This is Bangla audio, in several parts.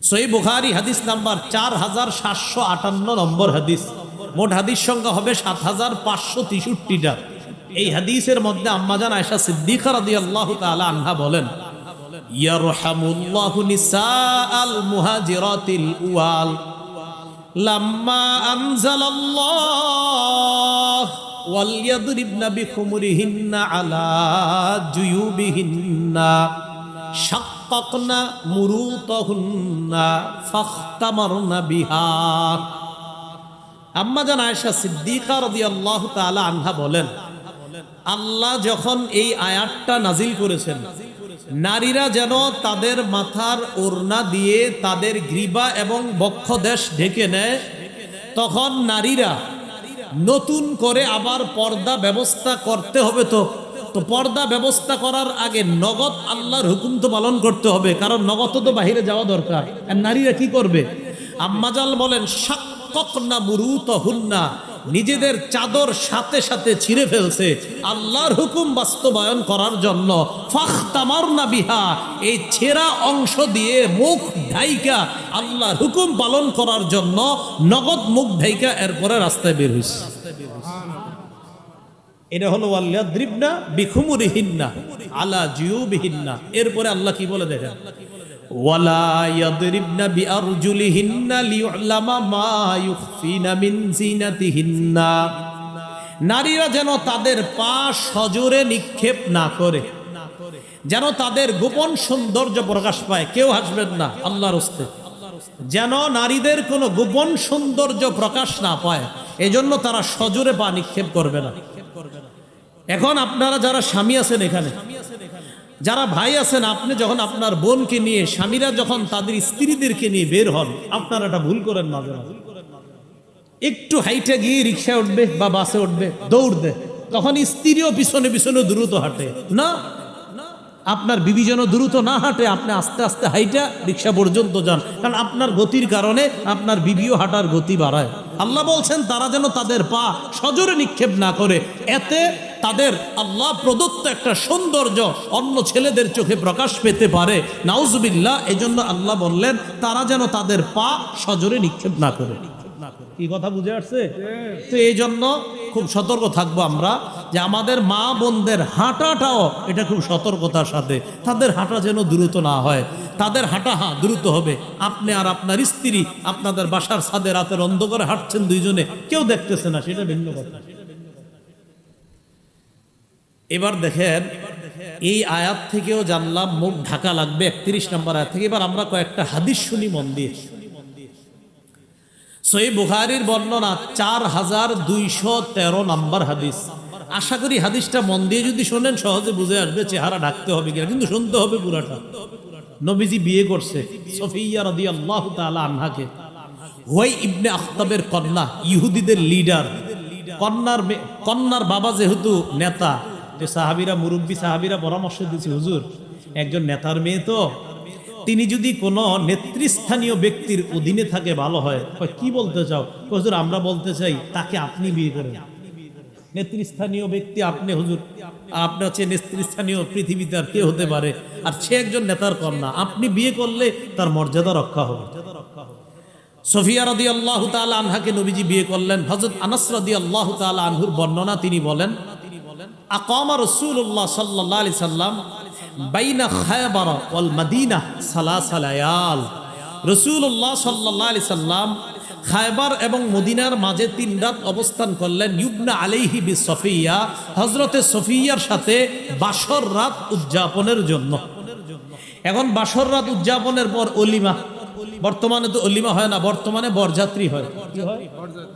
সহিহ বুখারী হাদিস নাম্বার 4758 নম্বর হাদিস। মোট হাদিস সংখ্যা হবে 7563টা। এই হাদিসের মধ্যে আম্মাজান আয়েশা সিদ্দিকা রাদিয়াল্লাহু তাআলা আনহা বলেন, ইয়ারহামুল্লাহু নিসাআল মুহাজিরাতিল উওয়াল লাম্মা আনজালাল্লাহ ওয়াল ইয়াদরিবনা বিখুমুরিহিন্না আলা জুয়ুবিহিন্না শাক্কাকনা মুরুতাহুন্না ফাখতামারনা বিহা। আম্মাজান আয়েশা সিদ্দিকা রাদিয়াল্লাহু তাআলা আনহা বলেন, আল্লাহ যখন এই আয়াতটা নাজিল করেছেন, নারীরা যেন তাদের মাথার ওড়না দিয়ে তাদের গ্রীবা এবং বক্ষদেশ ঢেকে নেয়, তখন নারীরা নতুন করে আবার পর্দা ব্যবস্থা করতে হবে। তো পর্দা ব্যবস্থা করার আগে নগদ আল্লাহর হুকুম তো পালন করতে হবে, কারণ নগদ তো বাহিরে যাওয়া দরকার। আর নারীরা কি করবে? আম্মাজান বলেন, শাক্কাকনা মুরুতাহুন্না, নিজেদের চাদর সাথে সাথে ছিঁড়ে ফেলছে আল্লাহর হুকুম বাস্তবায়ন করার জন্য। ফাখতামারনা বিহা, এই ছেঁড়া অংশ দিয়ে মুখ ঢাইকা আল্লাহর হুকুম পালন করার জন্য নগদ মুখ ঢাইকা এরপরে রাস্তায় বের হইছে। এটা হলো ওয়ালিয়াদরিবনা বিখুমুরিহিন্না আলা জুয়ুবিহিন্না। এরপরে আল্লাহ কি বলে দেখেন, ওয়ালা ইয়াদরিবনা বিআরজুলিহিন্না লিউলামা মা ইউখফিনা মিন জিনাতিহিন্না, নারীরা যেন তাদের পা সজোরে নিক্ষেপ না করে, যেন তাদের গোপন সৌন্দর্য প্রকাশ পায়। কেউ হাসবেন না আল্লাহর হস্তে, যেন নারীদের কোনো গোপন সৌন্দর্য প্রকাশ না পায়, এজন্য তারা সজোরে পা নিক্ষেপ করবে না। এখন আপনারা যারা স্বামী আছেন, এখানে যারা ভাই আছেন, আপনি যখন আপনার বোনকে নিয়ে, স্বামীরা যখন তাদের স্ত্রীদেরকে নিয়ে বের হন, আপনারা এটা ভুল করেন মাঝে মাঝে। একটু হাইটে গিয়ে রিক্সা উঠবে বা বাসে উঠবে, দৌড় দে, তখন স্ত্রীও পিছনে পিছনে দ্রুত হাঁটে না। আপনার বিবি যেন দ্রুত না হাঁটে, আপনি আস্তে আস্তে হাইটা রিক্সা পর্যন্ত যান, কারণ আপনার গতির কারণে আপনার বিবিও হাঁটার গতি বাড়ায়। আল্লাহ বলছেন তারা যেন তাদের পা সজোরে নিক্ষেপ না করে, এতে তাদের আল্লাহ প্রদত্ত একটা সৌন্দর্য অন্য ছেলেদের চোখে প্রকাশ পেতে পারে। নাউজুবিল্লাহ। এজন্য আল্লাহ বললেন তারা যেন তাদের পা সজোরে নিক্ষেপ না করে। কি কথা বুঝে আসছে? তো এই জন্য খুব সতর্ক থাকবো আমরা, যে আমাদের মা বোনদের হাঁটাটাও এটা খুব সতর্কতার সাথে, তাদের হাঁটা যেন দ্রুত না হয়। তাদের হাঁটা দ্রুত হবে। আপনি আর আপনার স্ত্রী আপনাদের বাসার ছাদে রাতের অন্ধকারে হাঁটছেন দুইজনে, কেউ দেখতেছে না, সেটা ভিন্ন কথা। এবার দেখেন, এই আয়াত থেকেও জানলাম মুখ ঢাকা লাগবে 31 নম্বর আয়াত থেকে। এবার আমরা কয়েকটা হাদিস শুনি মন দিয়ে। সহিহ বুখারীর বর্ণনা 4213 নম্বর হাদিস। আশা করি হাদিসটা মন দিয়ে যদি শোনেন সহজে বুঝে আসবে চেহারা ঢাকতে হবে কিনা, কিন্তু শুনতে হবে পুরাটা। নবীজি বিয়ে করছে সফিয়া রাদিয়াল্লাহু তাআলা আনহাকে। হুয়াই ইবনে আখতাবের কন্যা, ইহুদিদের লিডার। কন্যার বাবা যেহেতু নেতা, যে সাহাবীরা, মুরব্বী সাহাবীরা পরামর্শ দিয়েছে, হুজুর একজন নেতার মেয়ে তো, তিনি যদি কোনো নেতৃস্থানীয় ব্যক্তির অধীনে থাকে ভালো হয়। কি বলতে চাও? হুজুর আমরা বলতে চাই তাকে আপনি বিয়ে করেন। নেতৃস্থানীয় ব্যক্তি আপনি হুজুর, আপনার হচ্ছে নেতৃস্থানীয় পৃথিবীতে আর কে হতে পারে, আর সে একজন নেতার কন্যা, আপনি বিয়ে করলে তার মর্যাদা রক্ষা হবে। সফিয়া রাদিয়াল্লাহু তাআলা আনহাকে নবীজি বিয়ে করলেন। হযরত আনাস রাদিয়াল্লাহু তাআলা আনহুর বর্ণনা, তিনি বলেন, আকামা রাসূলুল্লাহ সাল্লাল্লাহু আলাইহি সাল্লাম বাইনা খায়বার ওয়াল মাদিনা সালাসা লায়াল। রাসূলুল্লাহ সাল্লাল্লাহু আলাইহি সাল্লাম খায়বার এবং মদিনার মাঝে 3 রাত অবস্থান করলেন। ইউবনা আলাইহি বিসফিয়া, হযরতে সফিয়ার সাথে বাসর রাত উদযাপনের জন্য। এখন বাসর রাত উদযাপনের পর অলিমা, বর্তমানে তো অলিমা হয় না, বর্তমানে বরযাত্রী হয়। কি হয়?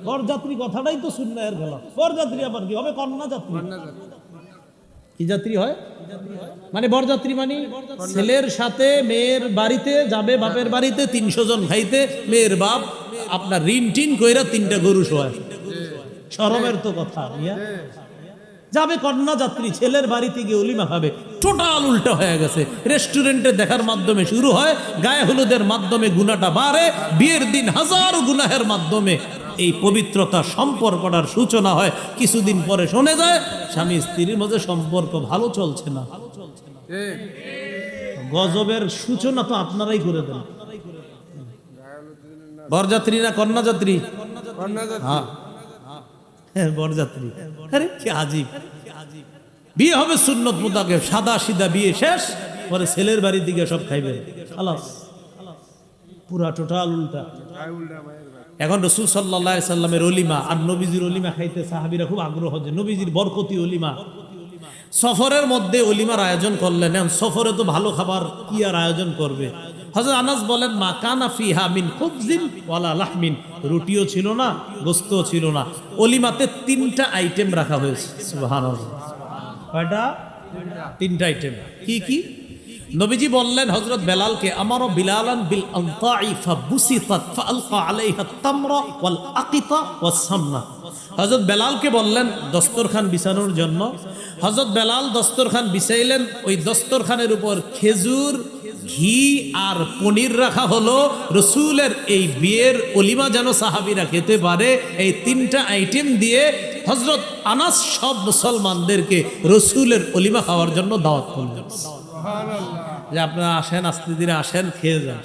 বরযাত্রী কথাটাই তো সুন্নাহের গলা। বরযাত্রী আবার কি হবে? কন্যা যাত্রী। কি যাত্রী হয়? মানে বরযাত্রী মানে ছেলের সাথে মেয়ের বাড়িতে যাবে, বাপের বাড়িতে 300 জন খাইতে, মেয়ের বাপ আপনার ঋণ টিন কইরা 3টা গরু শোয়। শরমের তো কথা, যাবে কন্যা যাত্রী, ছেলের বাড়িতে গিয়ে অলিমা খাবে। টোটাল উল্টা হয়ে গেছে। রেস্টুরেন্টে দেখার মাধ্যমে শুরু হয়, গায়ে হলুদের মাধ্যমে গুনাহটা বাড়ে, বিয়ের দিন হাজারো গুনাহের মাধ্যমে এই পবিত্রতা সম্পর্কটার সূচনা হয়। কিছুদিন পরে শোনা যায় স্বামী স্ত্রীর মধ্যে সম্পর্ক ভালো চলছে না। গজবের সূচনা তো আপনারাই করে দেন। বরযাত্রী না কন্যাযাত্রী? হ্যাঁ বরযাত্রী। আরে কি আজীব, বিয়ে হবে সুন্নত মোতাবেক, সাদা সিধা বিয়ে শেষ, পরে ছেলের বাড়ির দিকে সব খাইবে, খালাস, পুরা টোটাল উল্টা। এখন রাসূল সাল্লাল্লাহু আলাইহি সাল্লামের ওলিমা আর নবীজির ওলিমা খাইতে সাহাবীরা খুব আগ্রহ, যে নবীজির বরকতি ওলিমা, সফরের মধ্যে ওলিমার আয়োজন করলেন। এখন সফরে তো ভালো খাবার কি আর আয়োজন করবে। হযরত আনাস বলেন, মা কানা ফিহা মিন খুবজিন ওয়ালা লাহমিন, রুটিও ছিল না, গোস্তও ছিল না। ওলিমাতে 3টা আইটেম রাখা হয়েছে। সুবহানাল্লাহ। কয়টা? 3টা আইটেম। কি কি? নবীজি বললেন হযরত বেলালকে, আমারও বিলালান বিল আনতাই ফাবুসিতাত ফাআলকা আলাইহা তামরা ওয়াল আকিতা ওয়াস সামনা। হযরত বেলালকে বললেন দস্তরখান বিছানোর জন্য। হযরত বেলাল দস্তরখান বিছাইলেন, ওই দস্তরখানের উপর খেজুর, ঘি আর পনির রাখা হলো। রসুলের এই বিয়ের ওলিমা যেন সাহাবীরা খেতে পারে, এই 3টা আইটেম দিয়ে হযরত আনাস সব মুসলমানদেরকে রসুলের ওলিমা খাওয়ার জন্য দাওয়াত করলেন, যে আপনারা আসেন, আস্তে ধীরে আসেন, খেয়ে যান।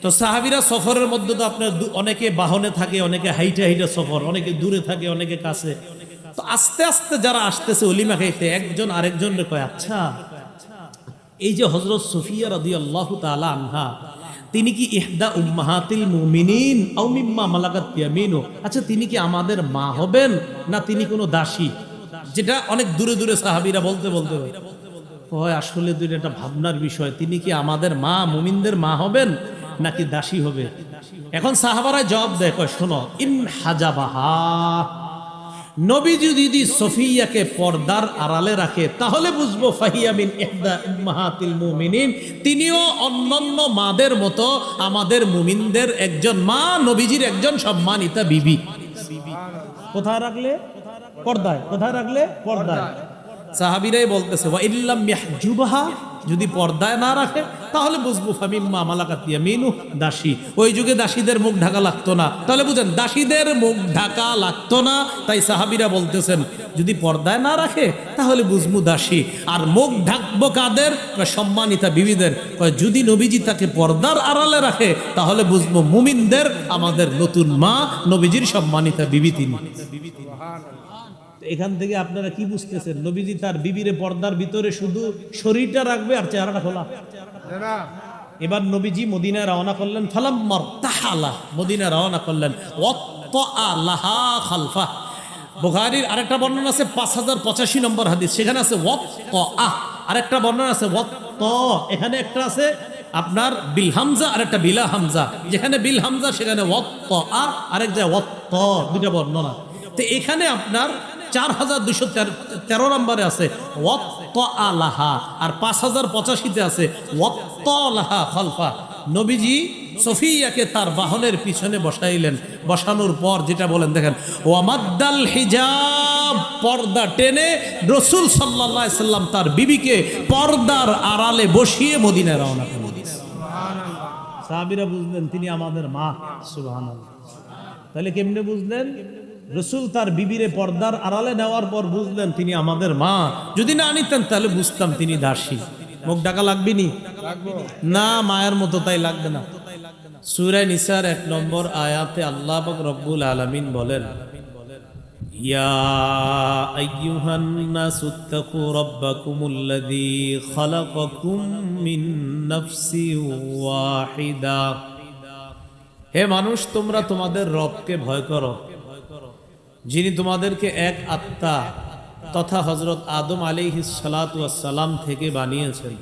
তো সাহাবীরা সফরের মধ্যে তো আপনার অনেকে বাহনে থাকে, অনেকে হাইটে হাইটে সফর, অনেকে দূরে থাকে, অনেকে কাছে। তো আস্তে আস্তে যারা আসতেছে ওলিমা খাইতে, একজন আরেকজনকে কয়, আচ্ছা এই যে হযরত সুফিয়া রাদিয়াল্লাহু তাআলা আনহা, তিনি কি ইহদা উম্মাহাতিল মুমিনিন আও মিম্মা মালাকাত ইয়ামিনু, আচ্ছা তিনি কি আমাদের মা হবেন না তিনি কোনো দাসী? যেটা অনেক দূরে দূরে সাহাবীরা বলতে বলতে হয়, আসলে দুইটা একটা ভাবনার বিষয়, তিনি কি আমাদের মা, মুমিনদের মা হবেন নাকি দাসী হবে? এখন সাহাবারা জবাব দেয়, কয় শোনো, ইন হাজাবাহা, নবীজি যদি সফিয়াকে পর্দার আড়ালে রাখে তাহলে বুঝবো ফাহিয়া মিন ইহদা উম্মাহাতিল মুমিনিন, তিনিও অন্যান্য মাদের মতো আমাদের মুমিনদের একজন মা, নবীজির একজন সম্মানিতা বিবি। কোথায় রাখলে? পর্দায়। কোথায় রাখলে? পর্দায়। সাহাবীরাই বলতেছে, ওয়া ইল্লাম ইয়াহজুবহা, যদি পর্দায় না রাখে তাহলে বুঝবো ফামিম্মা মালাকাত ইয়ামিনু, দাসী। ওই যুগে দাসীদের মুখ ঢাকা লাগতো না, তাহলে বুঝেন দাসীদের মুখ ঢাকা লাগতো না, তাই সাহাবীরা বলতেছেন যদি পর্দায় না রাখে তাহলে বুঝবো দাসী। আর মুখ ঢাকবো কাদের? সম্মানিতা বিবিদের। যদি নবীজি তাকে পর্দার আড়ালে রাখে তাহলে বুঝবো মুমিনদের, আমাদের নতুন মা, নবীজির সম্মানিতা বিবি তিনি। এখান থেকে আপনারা কি বুঝতেছেন? নবীজি তার বিবিরে পর্দার ভিতরে শুধু শরীরটা রাখবে আর চেহারাটা খোলা। এবার নবীজি মদিনায় রওনা করলেন, ফালাম্মার তাহালা, মদিনায় রওনা করলেন, ওয়াত্তা লাহা খালফা। বুখারীর আরেকটা বর্ণনা আছে 5085 নম্বর হাদিস, সেখানে আছে ওয়াত্তা, আরেকটা বর্ণনা আছে ওয়াত্তা, এখানে একটা আছে আপনার বিল হামজা আর একটা বিলা হামজা, যেখানে বিল হামজা সেখানে ওয়াত্তা, আরেক জায়গায় ওয়াত্তা, দুইটা বর্ণনা। তো এখানে আপনার 4213 নম্বরে আছে ওয়াত্তা লাহা, আর 5085-তে আছে ওয়াত্তা লাহা খালফা। নবীজি সফিয়াকে তার বাহনের পিছনে বসাইলেন, বসানোর পর যেটা বলেন দেখেন, ওয়ামাদ্দাল হিজাব, পর্দা টেনে রাসূল সাল্লাল্লাহু আলাইহি সাল্লাম তার বিবিকে পর্দার আড়ালে বসিয়ে মদিনায় রওনা করলেন। সুবহানাল্লাহ। সাহাবীরা বুঝলেন তিনি আমাদের মা। সুবহানাল্লাহ। তাহলে কেমনে বুঝলেন? রাসূল তার বিবিরে পর্দার আড়ালে নেওয়ার পর বুঝলেন তিনি আমাদের মা। যদি না নিতেন তাহলে বুঝতাম তিনি দাসী। মুখ ঢাকা লাগবে নি? না, মায়ের মতো তাই লাগবে না। সূরা নিসার 1 নম্বর আয়াতে আল্লাহ পাক রব্বুল আলামিন বলেন, ইয়া আইয়ুহান নাসুত্তাকু রাব্বাকুমুল্লাযী খালাকাকুম মিন নাফসিন ওয়াহিদা, হে মানুষ তোমরা তোমাদের রবকে ভয় করো, যিনি তোমাদেরকে এক আত্মা তথা হযরত আদম আলাইহিস সালাতু ওয়াস সালাম থেকে বানিয়েছেন।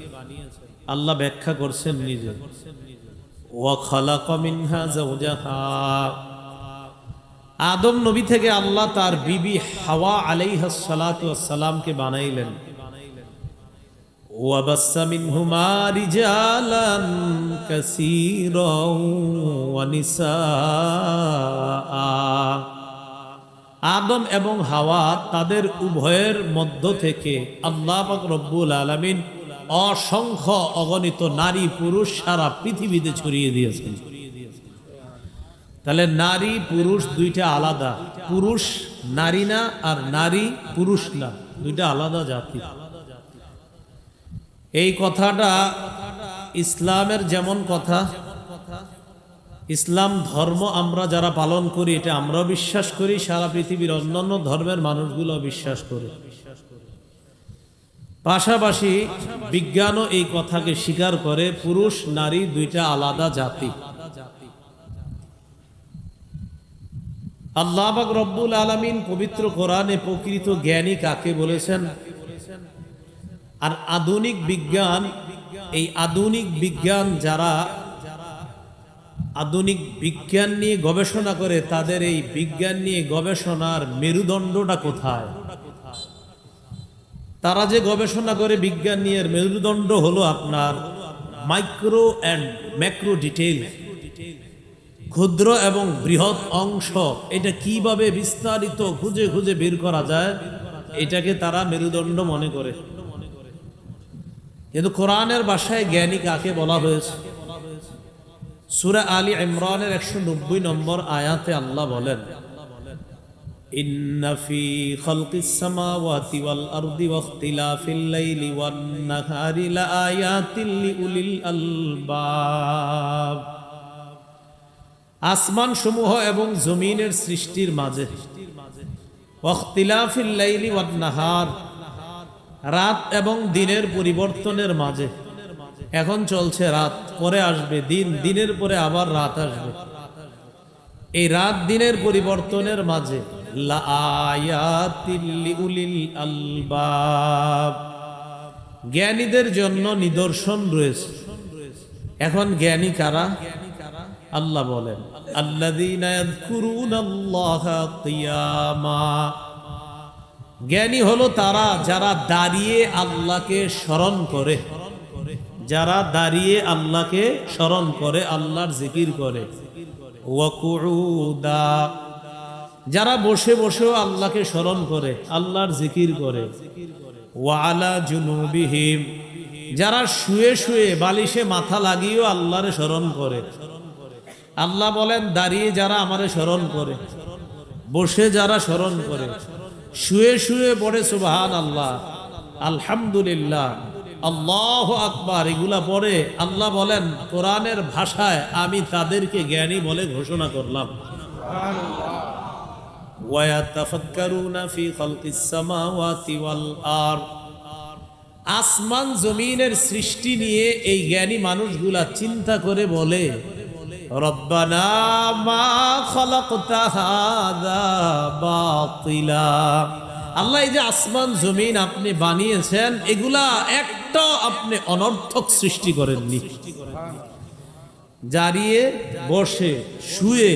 আল্লাহ ব্যাখ্যা করছেন নিজে, ওয়া খালাকা মিনহা যাওজাহা, আদম নবী থেকে আল্লাহ তার বিবি হাওয়া আলাইহিস সালাতু ওয়াস সালামকে বানাইলেন। ওয়া বাসসা মিনহুমা রিজালান কাসীরান ওয়া নিসাআ, আদম এবং হাওয়া তাদের উভয়ের মধ্য থেকে আল্লাহ পাক রব্বুল আলামিন অসংখ্য অগণিত নারী পুরুষ সারা পৃথিবীতে ছড়িয়ে দিয়েছেন। তাহলে নারী পুরুষ দুইটা আলাদা, পুরুষ নারী না আর নারী পুরুষ না, দুইটা আলাদা জাতি। এই কথাটা ইসলামের যেমন কথা, ইসলাম ধর্ম আমরা যারা পালন করি এটা আমরাও বিশ্বাস করি, সারা পৃথিবীর অন্যান্য ধর্মের মানুষগুলো বিশ্বাস করে। পাশাপাশি বিজ্ঞানও এই কথাকে স্বীকার করে পুরুষ নারী দুইটা আলাদা জাতি। আল্লাহ পাক রব্বুল আলামিন পবিত্র কোরআনে প্রকৃত জ্ঞানী কাকে বলেছেন। আর আধুনিক বিজ্ঞান, এই আধুনিক বিজ্ঞান যারা আধুনিক বিজ্ঞান নিয়ে গবেষণা করে তাদের এই বিজ্ঞান নিয়ে গবেষণার মেরুদণ্ডটা কোথায়? তারা যে গবেষণা করে বিজ্ঞান নিয়ে মেরুদণ্ড হলো আপনার মাইক্রো অ্যান্ড ম্যাক্রো ডিটেইল, ক্ষুদ্র এবং বৃহৎ অংশ, এটা কিভাবে বিস্তারিত খুঁজে খুঁজে বের করা যায়, এটাকে তারা মেরুদণ্ড মনে করে। কিন্তু কোরআনের ভাষায় জ্ঞানী কাকে বলা হয়েছে? সূরা আলী ইমরানের 190 নম্বর আয়াতে আল্লাহ বলেন, ইন্না ফি খালকিস সামাওয়াতি ওয়াল আরদি ওয়াখতিলাফিল লাইলি ওয়ান নাহারি লাআয়াতিল লিউলিল আলবাব। আসমান সমূহ এবং জমিনের সৃষ্টির মাঝে, ওয়াখতিলাফিল লাইলি ওয়ান নাহার, রাত এবং দিনের পরিবর্তনের মাঝে। এখন চলছে রাত, পরে আসবে দিন, দিনের পরে আবার রাত আসবে। এই রাত দিনের পরিবর্তনের মাঝে লাআয়াতিল লিউলিল আলবাব, জ্ঞানীদের জন্য নিদর্শন রয়েছে। এখন জ্ঞানী কারা? আল্লাহ বলেন, আল্লাযীনা ইয়াযকুরুনাল্লাহা কিয়ামা, জ্ঞানী হলো তারা যারা দাঁড়িয়ে আল্লাহকে স্মরণ করে, যারা দাঁড়িয়ে আল্লাহকে স্মরণ করে, আল্লাহর জিকির করে। ওয়া কুউদা, যারা বসে বসেও আল্লাহকে স্মরণ করে, আল্লাহর জিকির করে। ওয়া আলা জুনুবিহিম, যারা শুয়ে শুয়ে বালিশে মাথা লাগিয়েও আল্লাহর স্মরণ করে। আল্লাহ বলেন, দাঁড়িয়ে যারা আমারে স্মরণ করে, বসে যারা স্মরণ করে, শুয়ে শুয়ে পড়ে সুবহানাল্লাহ, আলহামদুলিল্লাহ, আল্লাহু আকবার, এগুলা পড়ে, আল্লাহ বলেন কোরআনের ভাষায় আমি তাদেরকে জ্ঞানী বলে ঘোষণা করলাম। ওয়া ইয়াতাফাক্কারুনা ফি খালকিস সামাওয়াতি ওয়াল আরদ, আসমান জমিনের সৃষ্টি নিয়ে এই জ্ঞানী মানুষগুলা চিন্তা করে বলে, রব্বানা মা খালাকতা হাযা বাতিলা, আল্লাহ এই যে আসমান জমিন আপনি বানিয়েছেন, এগুলা একটা আপনি অনর্থক সৃষ্টি করেননি। দাঁড়িয়ে বসে শুয়ে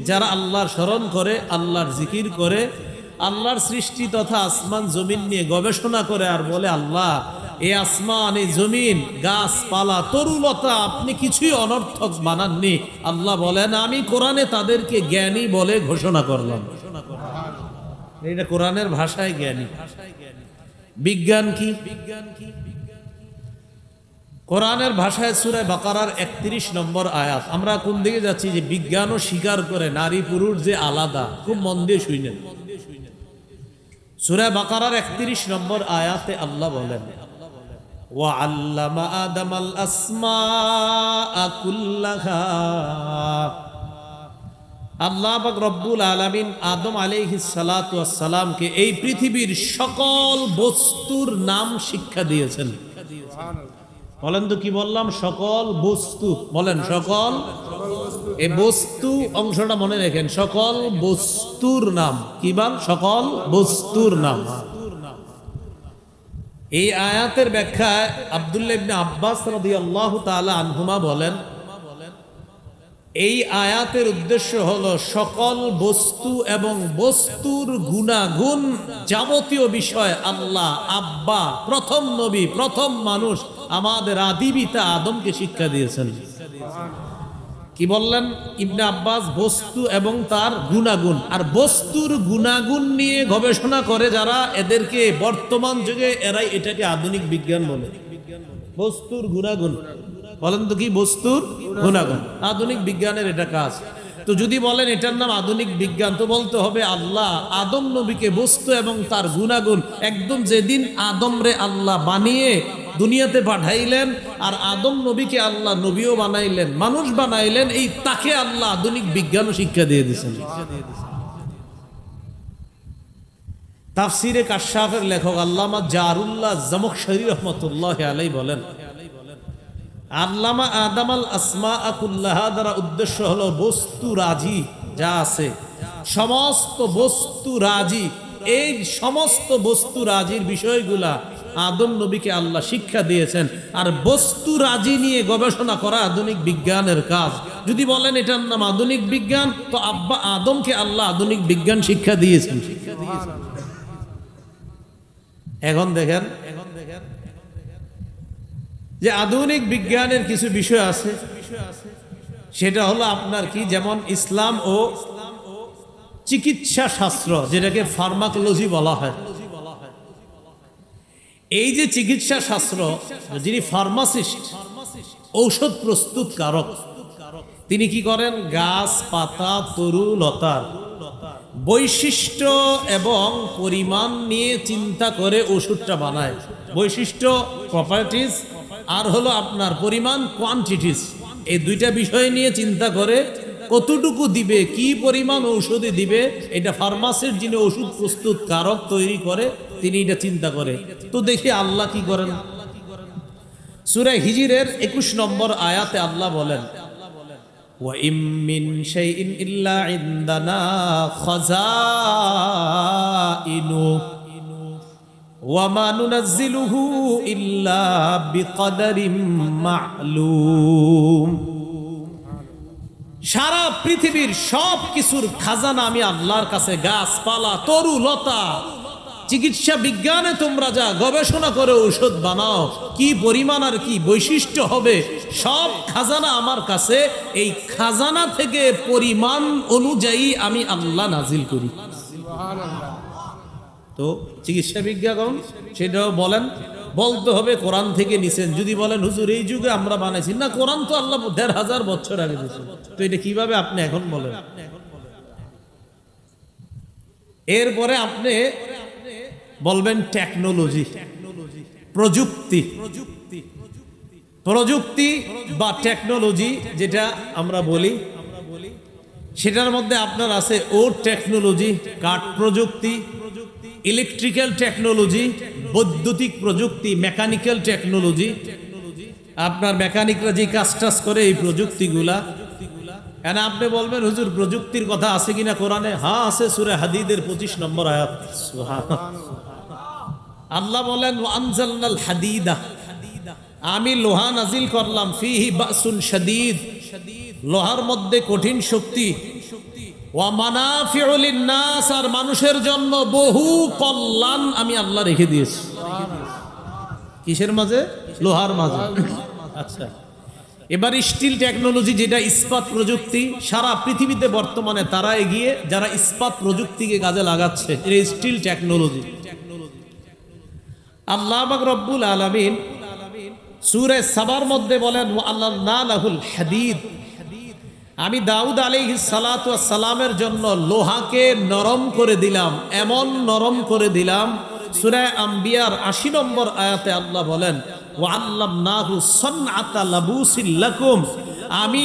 যারা আল্লাহর স্মরণ করে, আল্লাহর জিকির করে, আল্লাহর সৃষ্টি তথা আসমান জমিন নিয়ে গবেষণা করে আর বলে, আল্লাহ এই আসমান, এই জমিন, গাছপালা, তরুলতা আপনি কিছুই অনর্থক বানাননি। আল্লাহ বলেন আমি কোরআনে তাদেরকে জ্ঞানী বলে ঘোষণা করলাম। এটা কোরআনের ভাষায় জ্ঞানী। বিজ্ঞান কি? কোরআনের ভাষায় সূরা বাকারার 31 নম্বর আয়াত। আমরা কোন দিকে যাচ্ছি? যে বিজ্ঞানও স্বীকার করে নারী পুরুষ যে আলাদা। খুব মন দিয়ে শুনেন। সূরা বাকারার 31 নম্বর আয়াতে আল্লাহ বলেন, ওয়া আল্লামা আদামাল আসমাআ কুল্লাহা, আল্লাহ পাক রব্বুল আলামিন আদম আলাইহিস সালাতু ওয়াস সালামকে এই পৃথিবীর সকল বস্তুর নাম শিক্ষা দিয়েছেন। বলেন তো কি বললাম? সকল বস্তু। বলেন সকল, এই বস্তু অংশটা মনে রাখেন, সকল বস্তুর নাম। কি বল? সকল বস্তুর নাম। এই আয়াতের ব্যাখ্যায় আব্দুল্লাহ ইবনে আব্বাস রাদিয়াল্লাহু তাআলা আনহুমা বলেন, এই আয়াতের উদ্দেশ্য হলো সকল বস্তু এবং বস্তুর গুণাগুণ, যাবতীয় বিষয় আল্লাহ আব্বা, প্রথম নবী, প্রথম মানুষ, আমাদের আদি পিতা আদমকে শিক্ষা দিয়েছেন। কি বললেন ইবনে আব্বাস? বস্তু এবং তার গুণাগুণ। আর বস্তুর গুণাগুণ নিয়ে গবেষণা করে যারা, এদেরকে বর্তমান যুগে এরাই এটাকে আধুনিক বিজ্ঞান বলে। বস্তুর গুণাগুণ। বলেন তো কি? বস্তুর গুণাগুণ। আধুনিক বিজ্ঞানের এটা কাজ। তো যদি বলেন এটার নাম আধুনিক বিজ্ঞান, তো বলতে হবে আল্লাহ আদম নবীকে বস্তু এবং তার গুণাগুণ একদম যেদিন আদম রে আল্লাহ বানিয়ে দুনিয়াতে পাঠাইলেন, আর আদম নবীকে আল্লাহ নবীও বানাইলেন, মানুষ বানাইলেন, এই তাকে আল্লাহ আধুনিক বিজ্ঞান শিক্ষা দিয়ে দিয়েছেন। তাফসিরে কাশফের লেখক আল্লামা জারুল্লাহ জামখশরী রহমাতুল্লাহি আলাইহি বলেন, আল্লামা আদম আল আসমা কুল্লাহা দ্বারা উদ্দেশ্য হলো বস্তু রাজি যা আছে, সমস্ত বস্তু রাজি, এই সমস্ত বস্তু রাজির বিষয়গুলা আদম নবীকে আল্লাহ শিক্ষা দিয়েছেন। আর বস্তু রাজি নিয়ে গবেষণা করা আধুনিক বিজ্ঞানের কাজ। যদি বলেন এটার নাম আধুনিক বিজ্ঞান, তো আব্বা আদমকে আল্লাহ আধুনিক বিজ্ঞান শিক্ষা দিয়েছেন। এখন দেখেন যে আধুনিক বিজ্ঞানের কিছু বিষয় আছে, সেটা হলো আপনার কি, যেমন ইসলাম ও চিকিৎসা শাস্ত্র, যেটাকে ফার্মাকোলজি বলা হয়। এই যে চিকিৎসা শাস্ত্র, যিনি ফার্মাসিস্ট, ঔষধ প্রস্তুতকারক, তিনি কি করেন, গাছ পাতা তরু লতার বৈশিষ্ট্য এবং পরিমাণ নিয়ে চিন্তা করে ওষুধটা বানায়। বৈশিষ্ট্য প্রপার্টিজ, আর হলো আপনার পরিমাণ কোয়ান্টিটিস, এই দুইটা বিষয় নিয়ে চিন্তা করে কতটুকু দিবে, কি পরিমাণ ঔষধে দিবে, এটা ফার্মাসির যিনি ওষুধ প্রস্তুতকারক তৈরি করে, তিনি এটা চিন্তা করে। তো দেখি আল্লাহ কি করেন। সূরা হিজরের 21 নম্বর আয়াতে আল্লাহ বলেন, وَإِن مِّن شَيْءٍ إِلَّا عِندَنَا خَزَائِنُهُ وَمَا نُنَزِّلُهُ إِلَّا بِقَدَرٍ مَّعْلُومٍ। সারা পৃথিবীর সব কিছুর খাজানা আমি আল্লাহর কাছে, গাছপালা তরু লতা, চিকিৎসা বিজ্ঞানে তোমরা যা গবেষণা করে ঔষধ বানাও, কি পরিমাণ আর কি বৈশিষ্ট্য হবে, সব খাজানা আমার কাছে। এই খাজানা থেকে পরিমাণ অনুযায়ী আমি আল্লাহ নাজিল করি। তো চিকিৎসা বিজ্ঞান সেটাও বলেন, বলতে হবে কোরআন থেকে নিছেন। যদি বলেন হুজুর এই যুগে আমরা বানাইছি, না, কোরআন তো আল্লাহ ১৫০০ বছর আগে দিয়েছেন, তো এটা কিভাবে আপনি এখন বলেন? এরপরে আপনি বলবেন টেকনোলজি, প্রযুক্তি। প্রযুক্তি বা টেকনোলজি যেটা আমরা বলি, সেটার মধ্যে আপনার আছে ও টেকনোলজি, কাঠ প্রযুক্তি, ইলেকট্রিক্যাল টেকনোলজি, বৈদ্যুতিক প্রযুক্তি, মেকানিক্যাল টেকনোলজি। আপনার মেকানিকরা যে কাজ টাজ করে এই প্রযুক্তিগুলা, কেন আপনি বলবেন হুজুর প্রযুক্তির কথা আছে কিনা কোরআনে? হ্যাঁ আছে, সূরা হাদীদের ২৫ নম্বর আয়াত। আল্লাহ বলেন, ওয়ানজালনাল হাদিদা, আমি লোহা নাজিল করলাম, ফিহি বাসুন শাদীদ, লোহার মধ্যে কঠিন শক্তি, ওয়া মানাফিউ লিন-নাস, আর মানুষের জন্য বহু কল্যাণ আমি আল্লাহ রেখে দিয়েছি। কিসের মাঝে? লোহার মাঝে। আচ্ছা, এবার স্টিল টেকনোলজি, যেটা ইস্পাত প্রযুক্তি, সারা পৃথিবীতে বর্তমানে তারা এগিয়ে, যারা ইস্পাত প্রযুক্তিকে কাজে লাগাচ্ছে, এটা স্টিল টেকনোলজি। আল্লাহ পাক রব্বুল আলামিন সূরা সাবার মধ্যে বলেন, ওয়া আল্লানা লাহুল হাদীদ, আমি দাউদ আলাইহিস সালাতু ওয়াস সালামের জন্য লোহাকে নরম করে দিলাম, এমন নরম করে দিলাম। সূরা আম্বিয়ার ৮০ নম্বর আয়াতে আল্লাহ বলেন, ওয়া আল্লামনাহু সানআতা লাবুসিল লাকুম, আমি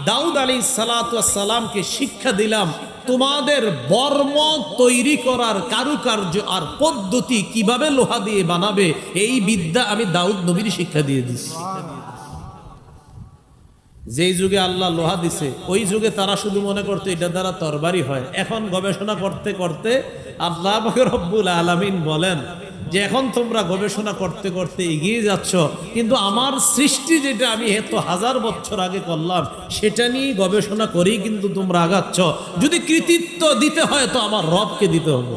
দাউদ আলাইহিস সালাতু ওয়াস সালামকে শিক্ষা দিলাম তোমাদের বর্ম তৈরি করার কারুকার্য আর পদ্ধতি, কিভাবে লোহা দিয়ে বানাবে, এই বিদ্যা আমি দাউদ নবীর শিক্ষা দিয়ে দিছি। যেই যুগে আল্লাহ লোহা দিছে, ওই যুগে তারা শুধু মনে করতো এটা দ্বারা তরবারি হয়। এখন গবেষণা করতে করতে আল্লাহ পাক রব্বুল আলামিন বলেন যে এখন তোমরা গবেষণা করতে করতে এগিয়ে যাচ্ছ, কিন্তু আমার সৃষ্টি যেটা আমি এত হাজার বছর আগে করলাম, সেটা নিয়ে গবেষণা করেই কিন্তু তোমরা আগাচ্ছ। যদি কৃতিত্ব দিতে হয় তো আমার রবকে দিতে হবে।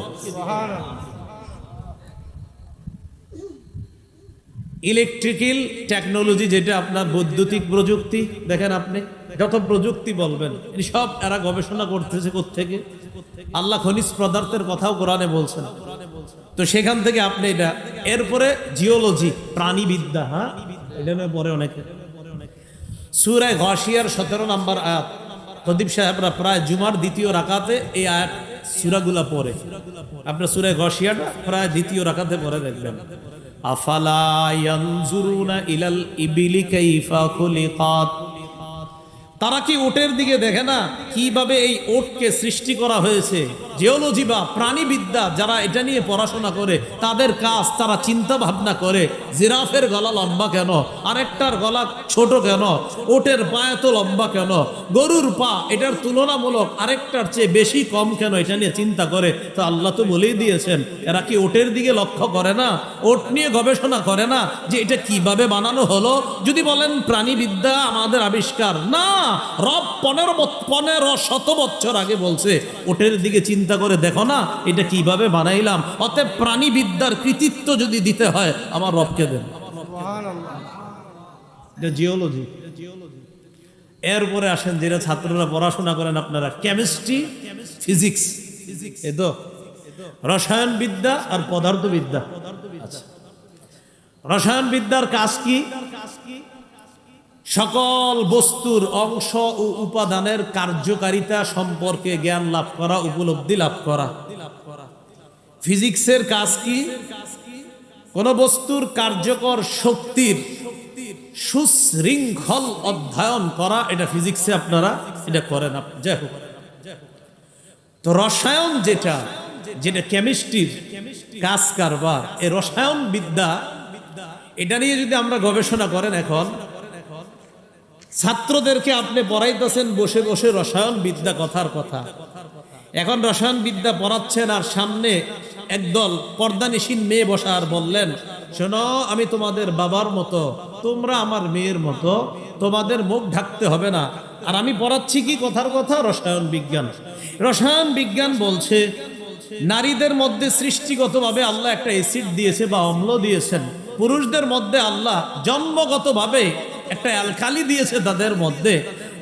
ইলেকট্রিক্যাল টেকনোলজি, যেটা আপনার বৈদ্যুতিক প্রযুক্তি, দেখেন আপনি যত প্রযুক্তি বলবেন সব এরা গবেষণা করতেছে কোত্থেকে? আল্লাহ খনিজ পদার্থের কথাও কোরআনে বলছেন, তো সেখান থেকে আপনি এটা। এরপরে জিওলজি, প্রাণীবিদ্যা, হ্যাঁ এটা নিয়ে পরে অনেকে। সূরা গাশিয়ার ১৭ নম্বর আয়াত, প্রদীপ সাহেবরা প্রায় জুমার দ্বিতীয় রাকাতে এই আয়াত সূরাগুলা পড়ে। আপনার সূরা গাশিয়াটা প্রায় দ্বিতীয় রাকাতে পড়ে দেখবেন। আফালা ইয়ানজুরুনা ইলাল ইবিলি কাইফা খুলিকাত, তারা কি ওটের দিকে দেখে না কিভাবে এই ওটকে সৃষ্টি করা হয়েছে? জিওলজি বা প্রাণীবিদ্যা যারা এটা নিয়ে পড়াশোনা করে তাদের কাজ, তারা চিন্তা ভাবনা করে জিরাফের গলা লম্বা কেন, আরেকটার গলা ছোট কেন, ওটের পা এত লম্বা কেন, গরুর পা এটার তুলনামূলক আরেকটার চেয়ে বেশি কম কেন, এটা নিয়ে চিন্তা করে। তো আল্লাহ তো বলেই দিয়েছেন, এরা কি ওটের দিকে লক্ষ্য করে না? ওট নিয়ে গবেষণা করে না যে এটা কিভাবে বানানো হলো? যদি বলেন প্রাণীবিদ্যা আমাদের আবিষ্কার, না, রব 1500 বছর আগে বলছে ওটের দিকে চিন্তা করে দেখো না এটা কিভাবে বানাইলাম। অতএব প্রাণীবিদ্যার কৃতিত্ব যদি দিতে হয় আমার রবকে দেন। এটা জিওলজি। এরপরে আসেন যেটা ছাত্ররা পড়াশোনা করেন আপনারা, কেমিস্ট্রি, ফিজিক্স, এ তো রসায়নবিদ্যা আর পদার্থবিদ্যা। আচ্ছা, রসায়নবিদ্যার কাজ কি? সকল বস্তুর অংশ ও উপাদানের কার্যকারিতা সম্পর্কে জ্ঞান লাভ করা, উপলব্ধি লাভ করা। ফিজিক্সের কাজ কি? কোন বস্তুর কার্যকর শক্তির সুশৃঙ্খল অধ্যয়ন করা, এটা ফিজিক্সে আপনারা এটা করেন। যাই হোক, তো রসায়ন যেটা কেমিস্ট্রির কাজ কারবার, এই রসায়ন বিদ্যা এটা নিয়ে যদি আমরা গবেষণা করেন, এখন ছাত্রদেরকে আপনি পড়াইতেছেন বসে বসে রসায়ন বিদ্যা, কথার কথা। এখন রসায়ন বিদ্যা পড়াচ্ছেন আর সামনে একদল পর্দানিসীন মেয়ে বসা, আর বললেন শোনো আমি তোমাদের বাবার মতো, তোমরা আমার মেয়ের মতো, তোমাদের মুখ ঢাকতে হবে না। আর আমি পড়াচ্ছি কি কথার কথা? রসায়ন বিজ্ঞান। রসায়ন বিজ্ঞান বলছে নারীদের মধ্যে সৃষ্টিগতভাবে আল্লাহ একটা অ্যাসিড দিয়েছে বা অম্ল দিয়েছেন, পুরুষদের মধ্যে আল্লাহ জন্মগতভাবে একটা অ্যালকালি দিয়েছে তাদের মধ্যে।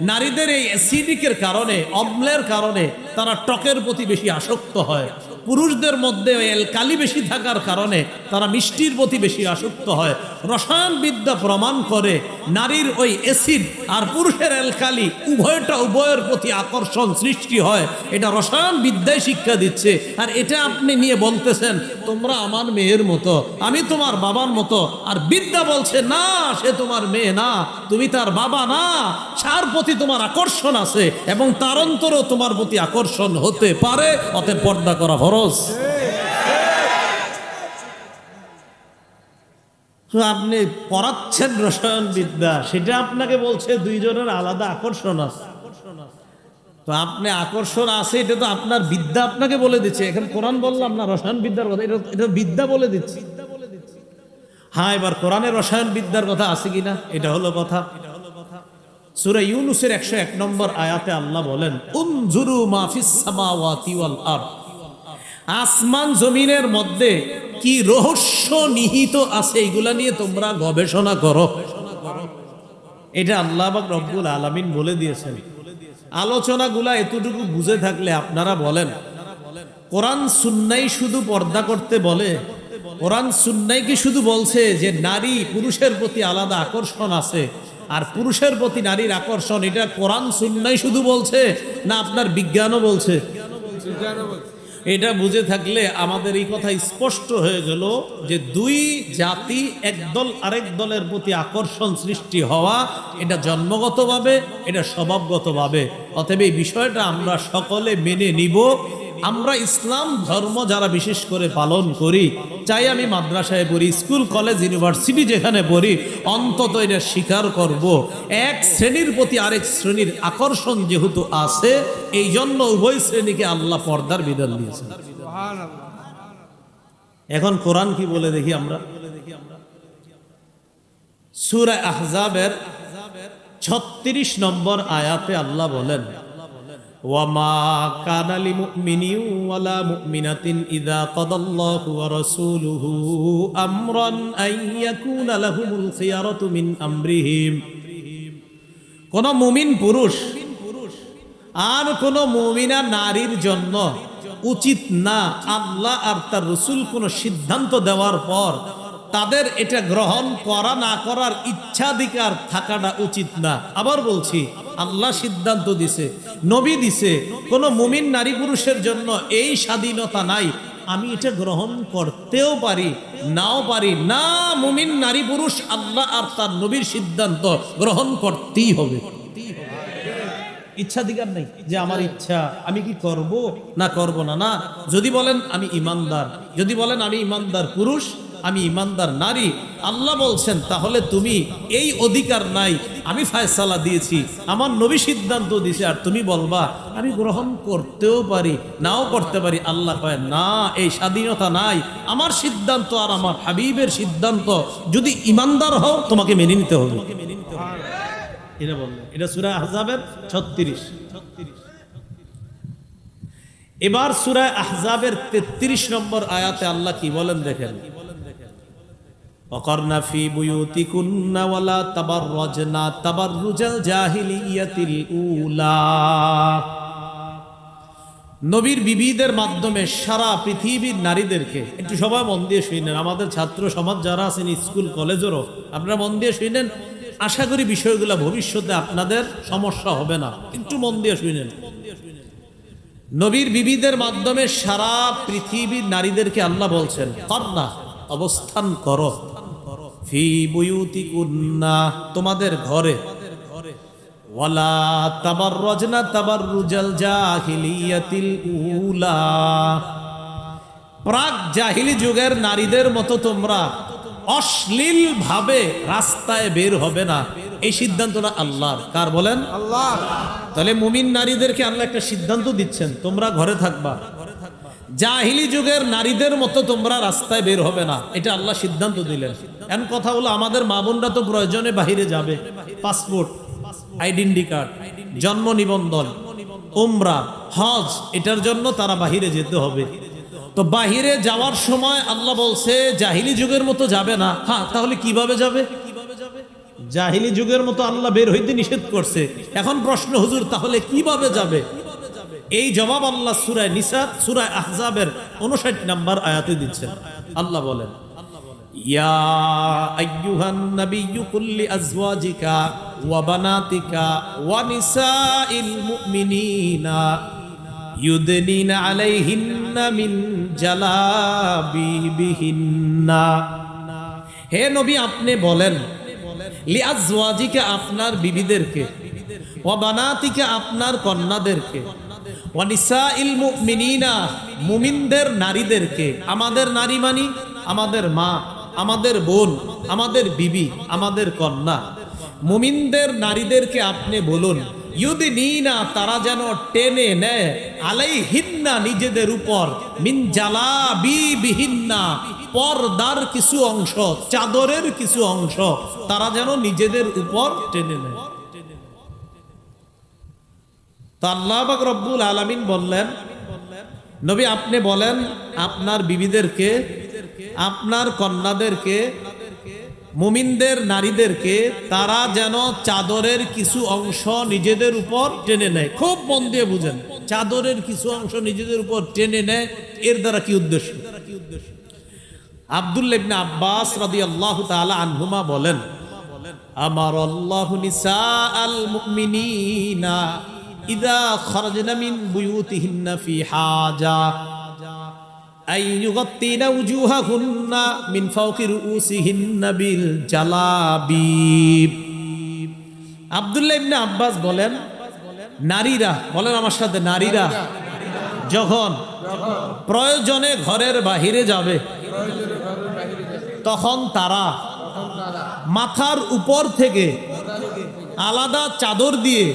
নারীদের এই অ্যাসিডিকের কারণে, অম্লের কারণে তারা টকের প্রতি বেশি আসক্ত হয়। পুরুষদের মধ্যে ওই অ্যালকালি বেশি থাকার কারণে তারা মিষ্টির প্রতি বেশি আসক্ত হয়। রসায়ন বিদ্যা প্রমাণ করে নারীর ওই অ্যাসিড আর পুরুষের অ্যালকালি উভয়ের প্রতি আকর্ষণ সৃষ্টি হয়। এটা রসায়ন বিদ্যায় শিক্ষা দিচ্ছে। আর এটা আপনি নিয়ে বলতেছেন তোমরা আমার মেয়ের মতো, আমি তোমার বাবার মতো। আর বিদ্যা বলছে না, সে তোমার মেয়ে না, তুমি তার বাবা না, তার প্রতি তোমার আকর্ষণ আছে এবং তার অন্তরেও তোমার প্রতি আকর্ষণ হতে পারে। অতএব পর্দা করা ফরজ। আপনি পড়াচ্ছেন রসায়ন বিদ্যা, সেটা আপনাকে বলছে দুইজনের আলাদা আকর্ষণ আছে। তো আপনি আকর্ষণ আছে, এটা তো আপনার বিদ্যা আপনাকে বলে দিচ্ছে। এখন কোরআন বললাম না রসায়ন বিদ্যার কথা, এটা বিদ্যা বলে দিচ্ছে। হ্যাঁ, এবার কোরআনের রসায়ন বিদ্যার কথা আছে কিনা এটা হলো কথা। সূরা ইউনূসের 101 নম্বর আয়াতে আল্লাহ বলেন উনজুরু মা ফিস সামাওয়াতি ওয়াল আরদ, আসমান জমিনের মধ্যে কি রহস্য নিহিত আছে এগুলা নিয়ে তোমরা গবেষণা করো। এটা আল্লাহ পাক রব্বুল আলামিন বলে দিয়েছেন। আলোচনাগুলা এতটুকু বুঝে থাকলে আপনারা বলেন কোরআন সুন্নাহই শুধু পর্দা করতে বলে? কোরআন সুন্নাহই কি শুধু বলছে যে নারী পুরুষের প্রতি আলাদা আকর্ষণ আছে আর পুরুষের প্রতি নারীর আকর্ষণ, এটা কোরআন সুন্নাহই শুধু বলছে না আপনার বিজ্ঞানও বলছে? এটা বুঝে থাকলে আমাদের এই কথা স্পষ্ট হয়ে গেল যে দুই জাতি একদল আরেক দলের প্রতি আকর্ষণ সৃষ্টি হওয়া এটা জন্মগতভাবে, এটা স্বভাবগতভাবে। অতএব এই বিষয়টা আমরা সকলে মেনে নিব। আমরা ইসলাম ধর্ম যারা বিশেষ করে পালন করি, চাই আমি মাদ্রাসায় পড়ি, স্কুল কলেজ ইউনিভার্সিটি যেখানে পড়ি, অন্তত এটা স্বীকার করব এক শ্রেণীর প্রতি আরেক শ্রেণীর আকর্ষণ যেহেতু আছে, এই জন্য উভয় শ্রেণীকে আল্লাহ পর্দার বিধান দিয়েছেন। এখন কোরআন কি বলে দেখি আমরা। সূরা আহজাবের 36 নম্বর আয়াতে আল্লাহ বলেন ওয়ামা কানা লিমুমিনিন ওয়ালা মুমিনাতিন ইযা কাদাল্লাহু ওয়া রাসূলুহু আমরান আইয়াকুনা লাহুমুল খিয়ারাতু মিন আমরিহিম। কোন মুমিন পুরুষ আর কোন মুমিনা নারীর জন্য উচিত না আল্লাহ আর তার রাসূল কোন সিদ্ধান্ত দেওয়ার পর তাদের এটা গ্রহণ করা না করার ইচ্ছাধিকার থাকাটা উচিত না। আবার বলছি, আল্লাহ সিদ্ধান্ত দিছে, নবী দিছে, কোন মুমিন নারী পুরুষের জন্য এই স্বাধীনতা নাই আমি এটা গ্রহণ করতেও পারি, নাও পারি। না, মুমিন নারী পুরুষ আল্লাহ আর তার নবীর সিদ্ধান্ত গ্রহণ করতেই হবে। ইচ্ছাধিকার নেই যে আমার ইচ্ছা, আমি কি করব না করব না। না, যদি বলেন আমি ইমানদার, যদি বলেন আমি ইমানদার পুরুষ, আমি ইমানদার নারী, আল্লাহ বলছেন তাহলে তুমি এই অধিকার নাই, আমি ফয়সালা দিয়েছি, আমার নবী সিদ্ধান্ত দিয়েছে, আর তুমি বলবা আমি গ্রহণ করতেও পারি, নাও করতে পারি। আল্লাহ কয় না, এই স্বাধীনতা নাই। আমার সিদ্ধান্ত আর আমার হাবিবের সিদ্ধান্ত, যদি ইমানদার হও তোমাকে মেনে নিতে হবে। এটা বললেন, এটা সূরা আহজাবের 36। এবার সূরা আহজাবের 33 নম্বর আয়াতে আল্লাহ কি বলেন দেখেন, ওয়াকারনা ফি বুয়ুতিকুন্না ওয়ালা তাবাররাজনা তাবাররুজাল জাহিলিয়াতিল উলা। নবীর বিবিদের মাধ্যমে সারা পৃথিবীর নারীদেরকে, একটু সবাই মন দিয়ে শুনেন, আমাদের ছাত্র সমাজ যারা আছেন স্কুল কলেজেরও আপনারা মন দিয়ে শুনেন, আশা করি বিষয়গুলো ভবিষ্যতে আপনাদের সমস্যা হবে না। একটু মন দিয়ে শুনেন। নবীর বিবিদের মাধ্যমে সারা পৃথিবীর নারীদেরকে আল্লাহ বলছেন করনা, অবস্থান করো, ফি বুয়ুতিকুন্না, তোমাদের ঘরে, ওয়ালা তাবাররাজনা তাবাররুজাল জাহিলিয়াতিল উলা, প্রাক জাহিলি যুগের নারীদের মতো তোমরা অশ্লীল ভাবে রাস্তায় বের হবে না। এই সিদ্ধান্তটা আল্লাহর। কার বলেন? আল্লাহ। তাহলে মুমিন নারীদেরকে আল্লাহ একটা সিদ্ধান্ত দিচ্ছেন, তোমরা ঘরে থাকবা, জাহিলি যুগের নারীদের মতো তোমরা রাস্তায় বের হবে না, এটা আল্লাহ সিদ্ধান্ত দিলেন। এখন কথা হলো, আমাদের মা বোনরা তো প্রয়োজনে বাহিরে যাবে, পাসপোর্ট, আইডেন্টি কার্ড, জন্ম নিবন্ধন, উমরা, হজ, এটার জন্য তারা বাহিরে যেতে হবে। তো বাহিরে যাওয়ার সময় আল্লাহ বলছে জাহিলি যুগের মতো যাবে না। হ্যাঁ, তাহলে কিভাবে যাবে? জাহিলি যুগের মতো আল্লাহ বের হইতে নিষেধ করছে। এখন প্রশ্ন, হুজুর তাহলে কিভাবে যাবে? এই জবাব আল্লাহ সূরা নিসা, সূরা আহজাবের 59 নম্বর আয়াতে দিচ্ছেন। আল্লাহ বলেন, ইয়া আইয়ুহান নাবিয়্যু কুল লিআজওয়াজিকা ওয়া বানাতিকা ওয়া নিসাইল মুমিনিনা ইউদনিনা আলাইহিন্না মিন জালাবিবিহিন্না। হে নবী, আপনি বলেন লিআজওয়াজিকা, আপনার বিবিদেরকে, ওয়া বানাতিকা, আপনার কন্যাদেরকে, ওয়া নিসাইল মুমিনিনা, মুমিনদের নারীদেরকে। আমাদের নারী মানি আমাদের মা, আমাদের বোন, আমাদের বিবি, আমাদের কন্যা। মুমিনদের নারীদেরকে আপনি বলুন, ইউদনিনা, তারা যেন টেনে নেয়, আলাইহিন্না, নিজেদের উপর, মিন জালাবিবিহিন্না, পর্দার কিছু অংশ, চাদরের কিছু অংশ তারা যেন নিজেদের উপর টেনে নেয়। তো আল্লাহ পাক রব্বুল আলামিন বললেন, নবী আপনি বলেন আপনার বিবিদেরকে, আপনার কন্যাদেরকে, মুমিনদের নারীদেরকে, তারা যেন চাদরের কিছু অংশ নিজেদের উপর টেনে নেয়। খুব মন দিয়ে বুঝেন, চাদরের কিছু অংশ নিজেদের উপর টেনে নেয়, এর দ্বারা কি উদ্দেশ্য? আব্দুল্লাহ ইবনে আব্বাস রাদিয়াল্লাহু তাআলা আনহুমা বলেন, আমারাল্লাহু নিসাআল মুমিনিনা ইযা খারাজনা মিন বুয়ুতিহিন্না ফি হাজা আইয়ুগাত্তিনা উজুহাহুন্না মিন ফাওকি রুউসিহিন্না বিল জালাবিব। আব্দুল্লাহ ইবনে আব্বাস বলেন, নারীরা, বলেন আমার সাথে, নারীরা যখন প্রয়োজনে ঘরের বাহিরে যাবে, তখন তারা মাথার উপর থেকে আলাদা চাদর দিয়ে,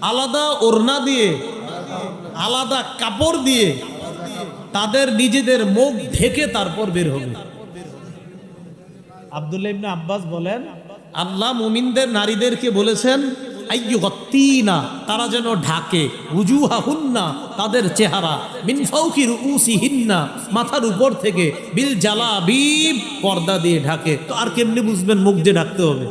আলাদা ওড়না দিয়ে, আলাদা কাপড় দিয়ে তাদের নিজেদের মুখ ঢেকে তারপর বের হবে। আব্দুল্লাহ ইবনে আব্বাস বলেন, আল্লাহ মুমিনদের নারীদেরকে বলেছেন আইয়ুগাত্তিনা, তারা যেন ঢাকে, উজুহাহুন্না, তাদের চেহারা, মিন ফাওকি রুউসিহিন্না, মাথার উপর থেকে, বিল জালাবিব, পর্দা দিয়ে ঢাকে। তো আর কেমনে বুঝবেন মুখ যে ঢাকতে হবে?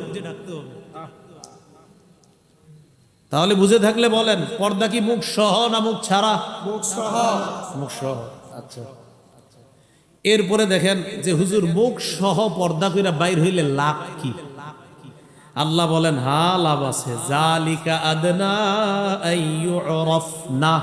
তাহলে বুঝে থাকলে বলেন, পর্দা কি মুখ সহ না মুখ ছাড়া? মুখ সহ। মুখ সহ। আচ্ছা, এরপরে দেখেন যে হুজুর মুখ সহ পর্দা কইরা বাইর হইলে লাভ কি? আল্লাহ বলেন, হ্যাঁ লাভ আছে। জালিকা আদনা আইয়ুরাফনা,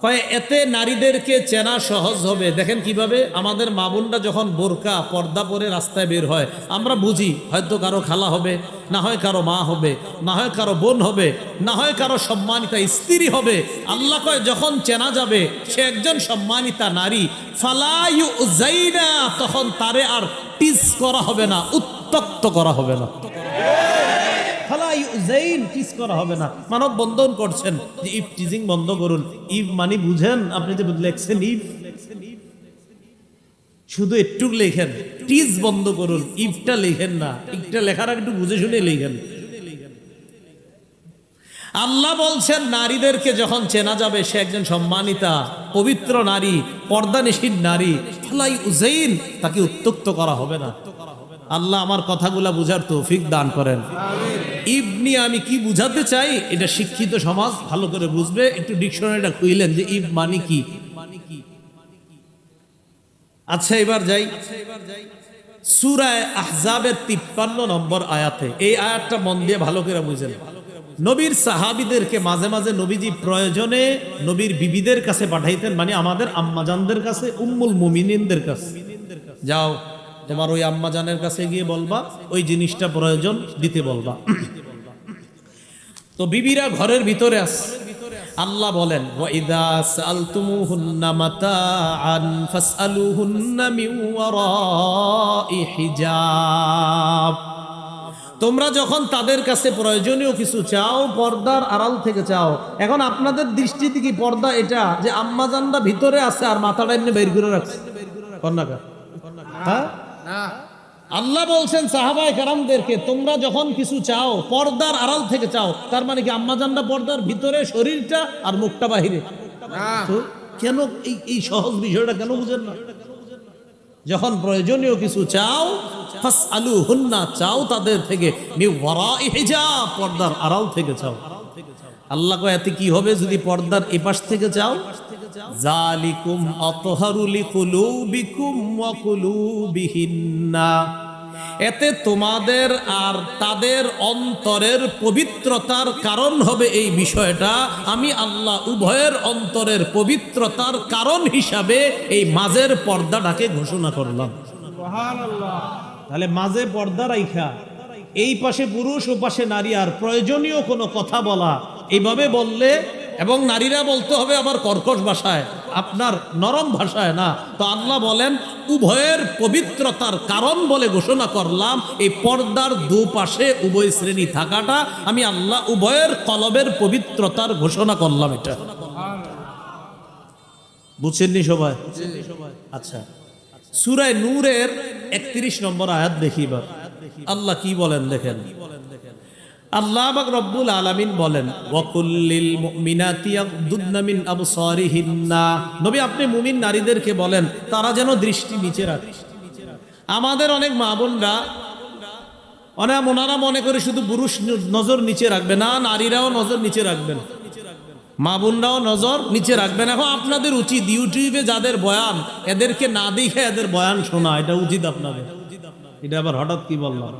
কয় এতে নারীদেরকে চেনা সহজ হবে। দেখেন কিভাবে আমাদের মা বোনরা যখন বোরকা পর্দা পরে রাস্তায় বের হয়, আমরা বুঝি হয়তো কারো খালা হবে, না হয় কারো মা হবে, না হয় কারো বোন হবে, না হয় কারো সম্মানিতা স্ত্রী হবে। আল্লাহ কয় যখন চেনা যাবে সে একজন সম্মানিতা নারী, ফালা ইউযাইনা, তখন তারে আর টিজ করা হবে না, উত্তক্ত করা হবে না। করা হবে না। মানব বন্ধন করছেন যে ইফ টিজিং বন্ধ করুন। ইফ মানে বুঝেন আপনি যে লেখছেন ইফ, শুধু একটু লেখেন, টিজ বন্ধ করুন, ইফটা লেখেন না। ইফটা লেখার একটু বুঝে শুনে লেখেন। আল্লাহ বলছেন নারীদেরকে যখন চেনা যাবে সে একজন সম্মানিতা পবিত্র নারী, পর্দানিশীন নারী, ফালাই উযাইন, তাকে উত্তক্ত করা হবে না। আল্লাহ আমার কথাগুলা বুঝার তৌফিক দান করেন। ইবনি আমি কি বুঝাতে চাই এটা শিক্ষিত সমাজ ভালো করে বুঝবে। একটু ডিকশনারিটা খুইলেন যে ইব মানে কি। আচ্ছা এবার যাই সূরা আহজাবের 53 নম্বর আয়াতে। এই আয়াতটা মন দিয়ে ভালো করে বুঝেন। নবীর সাহাবীদেরকে মাঝে মাঝে নবীজি প্রয়োজনে নবীর বিবিদের কাছে পাঠাইতেন, মানে আমাদের আম্মাজানদের কাছে, উম্মুল মুমিনিনদের কাছে। যাও তোমার ওই আম্মাজানের কাছে গিয়ে বলবা ওই জিনিসটা প্রয়োজন দিতে বলবা। তো বিবিরা ঘরের ভিতরে আছে। আল্লাহ বলেন ওয়াইদা সালতুমুহুন্না মাতাআন ফাসআলুহুন্না মিন ওয়ারাই হিজাব। তোমরা যখন তাদের কাছে প্রয়োজনীয় কিছু চাও পর্দার আড়াল থেকে চাও। এখন আপনাদের দৃষ্টিতে কি পর্দা এটা যে আম্মাজানরা ভিতরে আছে আর মাথাটা এমনি বের করে রাখছে? কন্যাকা হ্যাঁ, আল্লাহ বলছেন সাহাবায়ে কেরামদেরকে তোমরা যখন কিছু চাও পর্দার আড়াল থেকে চাও। তার মানে কি আম্মাজানরা পর্দার ভিতরে, শরীরটা আর মুখটা বাহিরে। তো কেন এই সহজ বিষয়টা কেন বুঝেন না? যখন প্রয়োজনীয় কিছু চাও ফাসআলুহুন্না, চাও তাদের থেকে, মিন ওয়ারাই হিজাব, পর্দার আড়াল থেকে চাও। আল্লাহ কয় এতে কি হবে যদি পর্দার এপাশ থেকে চাও? যালিকুম আতহারু লিকুলুবিকুম ওয়া কুলুবিহিন্না, এতে তোমাদের আর তাদের অন্তরের পবিত্রতার কারণ হবে। এই বিষয়টা আমি আল্লাহ উভয়ের অন্তরের পবিত্রতার কারণ হিসাবে এই মাঝের পর্দাটাকে ঘোষণা করলাম। সুবহানাল্লাহ। তাহলে মাঝে পর্দা রাইখা এই পাশে পুরুষ ও পাশে নারী, আর প্রয়োজনীয় কোনো কথা বলা এইভাবে বললে, এবং নারীরা বলতে হবে আবার কর্কশ ভাষায়, আপনার নরম ভাষায় না। তো আল্লাহ বলেন উভয়ের পবিত্রতার কারণ বলে ঘোষণা করলাম এই পর্দার দুপাশে উভয় শ্রেণী থাকাটা আমি আল্লাহ উভয়ের কলবের পবিত্রতার ঘোষণা করলাম। এটা বুঝছেননি সবাই? আচ্ছা সূরা নূরের 31 নম্বর আয়াত দেখি এবার আল্লাহ কি বলেন দেখেন। আল্লাহ পাক রব্বুল আলামিন বলেন ওয়াকুল্লিল মুমিনাতি ইয়াগদুদনা মিন আবসারিহিন্না, নবী আপনি মুমিন নারীদেরকে বলেন তারা যেন দৃষ্টি নিচে রাখে। আমাদের অনেক মা বোনরা ওনারা মনে করে শুধু পুরুষ নজর নিচে রাখবে না, নারীরাও নজর নিচে রাখবেন, মা বোনরাও নজর নিচে রাখবেন। এখন আপনাদের উচিত ইউটিউবে যাদের বয়ান এদেরকে না দেখে এদের বয়ান শোনা, এটা উচিত আপনাদের। এটা আবার হঠাৎ কি বললাম?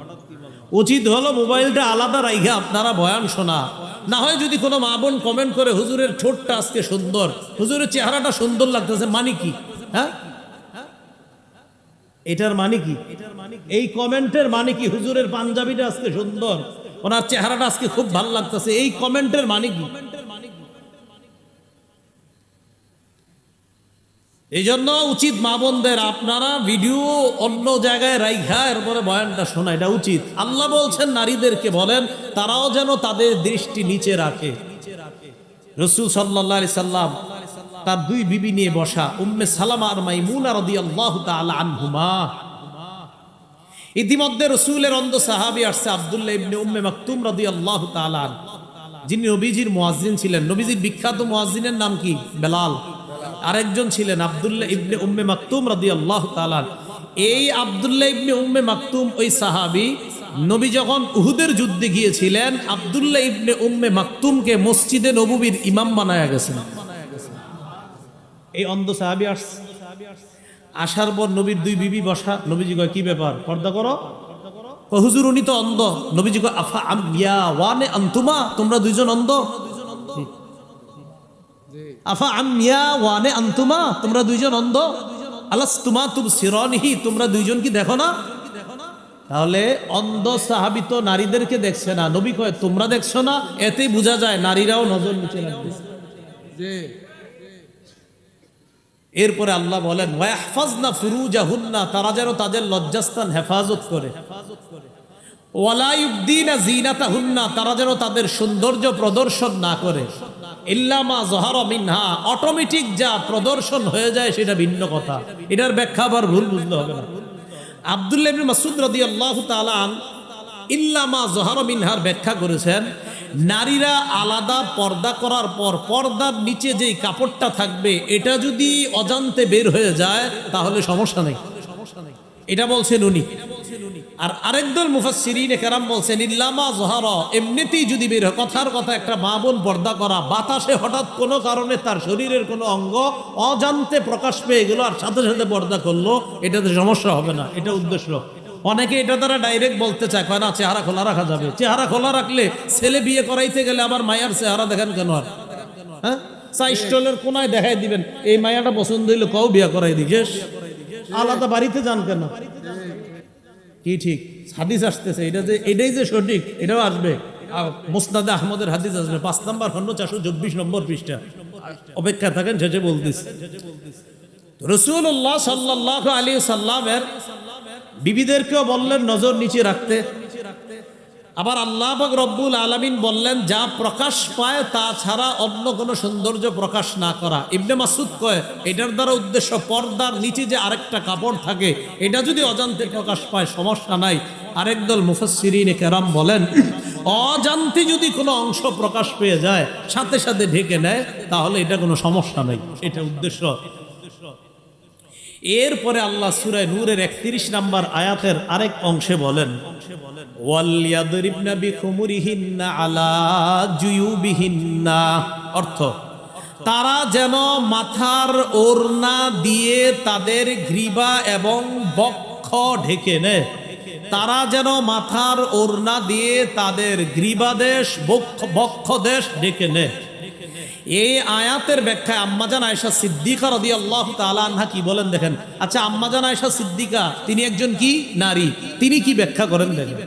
উচিত হলো মোবাইলটা আলাদা রাইখা আপনারা বয়ান শোনা। না হয় যদি কোনো মা বোন কমেন্ট করে হুজুরের ঠোঁটটা আজকে সুন্দর, হুজুরের চেহারাটা সুন্দর লাগতেছে, মানে কি? হ্যাঁ, এটার মানে কি? এই কমেন্টের মানে কি? হুজুরের পাঞ্জাবিটা আজকে সুন্দর, ওনার চেহারাটা আজকে খুব ভালো লাগতেছে, এই কমেন্টের মানে কি? এই জন্য উচিত মা বোনদের আপনারা ভিডিও অন্য জায়গায় রাইখা এরপরে বয়ানটা শোনা, এটা উচিত। আল্লাহ বলছেন নারীদেরকে বলেন তারাও যেন তাদের দৃষ্টি নিচে রাখে। রাসূল সাল্লাল্লাহু আলাইহি সাল্লাম তার দুই বিবি নিয়ে বসা, উম্মে সালামা আর মাইমুনা রাদিয়াল্লাহু তাআলা আনহুমা। ইতিমধ্যে রাসূলের অন্ধ সাহাবী আসছে আব্দুল্লাহ ইবনে উম্মে মাকতুম রাদিয়াল্লাহু তাআলা, যিনি নবীজির মুয়াজ্জিন ছিলেন। নবীজির বিখ্যাত মুয়াজ্জিনের নাম কি? বেলাল। আরেকজন ছিলেন আব্দুল্লাহ ইবনে উম্মে মাকতুম রাদিয়াল্লাহু তাআলা। এই আব্দুল্লাহ ইবনে উম্মে মাকতুম ওই সাহাবী নবী যখন উহুদের যুদ্ধে গিয়েছিলেন আব্দুল্লাহ ইবনে উম্মে মাকতুমকে মসজিদে নববীর ইমাম বানায়া গেছেন। এই অন্ধ সাহাবী আসার পর নবীর দুই বিবি বসা। নবীজি কয় কি ব্যাপার, পর্দা করো? হুজুর উনি তো অন্ধ। নবীজি কয় আফা আমিয়া ওয়ানে আনতুমা, তোমরা দুইজন অন্ধ? আফা আমিয়া ওয়ানে আনতুমা, তোমরা দুইজন অন্ধ? আলাস্তুমা তুবসিরানিহি, তোমরা দুইজন কি দেখো না? তাহলে অন্ধ সাহাবী তো নারীদেরকে দেখছে না, নবী কয় তোমরা দেখছো না, এতেই বোঝা যায় নারীরাও নজর নিচে রাখতেছে। এরপরে আল্লাহ বলেন ওয়াহফাজনা ফুরুজাহুন্না, তারা যেন তাদের লজ্জাস্থান হেফাজত করে। ওয়ালা ইউবদিনা জিনাতাহুন্না, তারা যেন তাদের সৌন্দর্য প্রদর্শন না করে। ইল্লা মা যাহারা মিনহা, অটোমেটিক যা প্রদর্শন হয়ে যায় সেটা ভিন্ন কথা, এটার ব্যাখ্যা আবার ভুল বুঝলে হবে না। আব্দুল্লাহ ইবনে মাসউদ রাদিয়াল্লাহু তাআলা আন ইল্লা মা যাহারা মিনহার ব্যাখ্যা করেছেন, নারীরা আলাদা পর্দা করার পর পর্দার নিচে যেই কাপড়টা থাকবে এটা যদি অজান্তে বের হয়ে যায় তাহলে সমস্যা নেই, এটা বলছেন উনি। আর আরেকদল মুফাসসিরিনে কেরাম বলছেন ইল্লা মা যাহারা, এমনিতেই যদি বের হয়, কথার কথা একটা মা বোন পর্দা করা, বাতাসে হঠাৎ কোনো কারণে তার শরীরের কোনো অঙ্গ অজান্তে প্রকাশ পেয়ে গেল আর সাথে সাথে পর্দা করলো, এটাতে সমস্যা হবে না, এটা উদ্দেশ্য। অনেকে এটা দ্বারা ডাইরেক্ট বলতে চায়, কয় না চেহারা খোলা রাখা যাবে। চেহারা খোলা রাখলে ছেলে বিয়ে করাইতে গেলে আবার মায়ার চেহারা দেখেন কেন? আর হ্যাঁ, চা স্টলের কোনায় দেখাই দিবেন, এই মায়াটা পছন্দ হইলে কও বিয়ে করাই দিকেশ, আলাদা বাড়িতে যান কেন? কি ঠিক হাদিস আসতেছে, এটা যে এটাই যে সঠিক এটাও আসবে। মুসনাদে আহমদের হাদিস আসবে 5 নম্বর খন্ড 424 নম্বর পৃষ্ঠা, অপেক্ষা থাকেন, শেষে বলতেছি। রাসূলুল্লাহ সাল্লাল্লাহু আলাইহি সাল্লামের বিবিদেরকেও বললেন নজর নিচে রাখতে। আবার আল্লাহ পাক রব্বুল আলামিন বললেন যা প্রকাশ পায় তা ছাড়া অন্য কোনো সৌন্দর্য প্রকাশ না করা। ইবনে মাসউদ কয় এটার দ্বারা উদ্দেশ্য পর্দার নিচে যে আরেকটা কাপড় থাকে এটা যদি অজান্তে প্রকাশ পায় সমস্যা নাই। আরেকদল মুফাসসিরিনে কেরাম বলেন অজান্তে যদি কোনো অংশ প্রকাশ পেয়ে যায় সাথে সাথে ঢেকে নেয় তাহলে এটা কোনো সমস্যা নাই, এটা উদ্দেশ্য। এরপরে আল্লাহ সূরা নূরের 31 নম্বর আয়াতের আরেক অংশে বলেন ওয়ালিয়াদরিবনা বিখুমুরিহিন্না আলা জুয়ুবিহিন্না, অর্থ তারা যেন মাথার ওড়না দিয়ে তাদের গ্রীবা এবং বক্ষ ঢেকে নেয়। তারা যেন মাথার ওড়না দিয়ে তাদের গ্রীবাদেশ বক্ষদেশ ঢেকে নেয়। এই আয়াতের ব্যাখ্যায় আম্মাজান আয়েশা সিদ্দিকা রাদিয়াল্লাহু তাআলা আনহা কি বলেন দেখেন। আচ্ছা, আম্মাজান আয়েশা সিদ্দিকা তিনি একজন কি নারী, তিনি কি ব্যাখ্যা করেন দেখেন।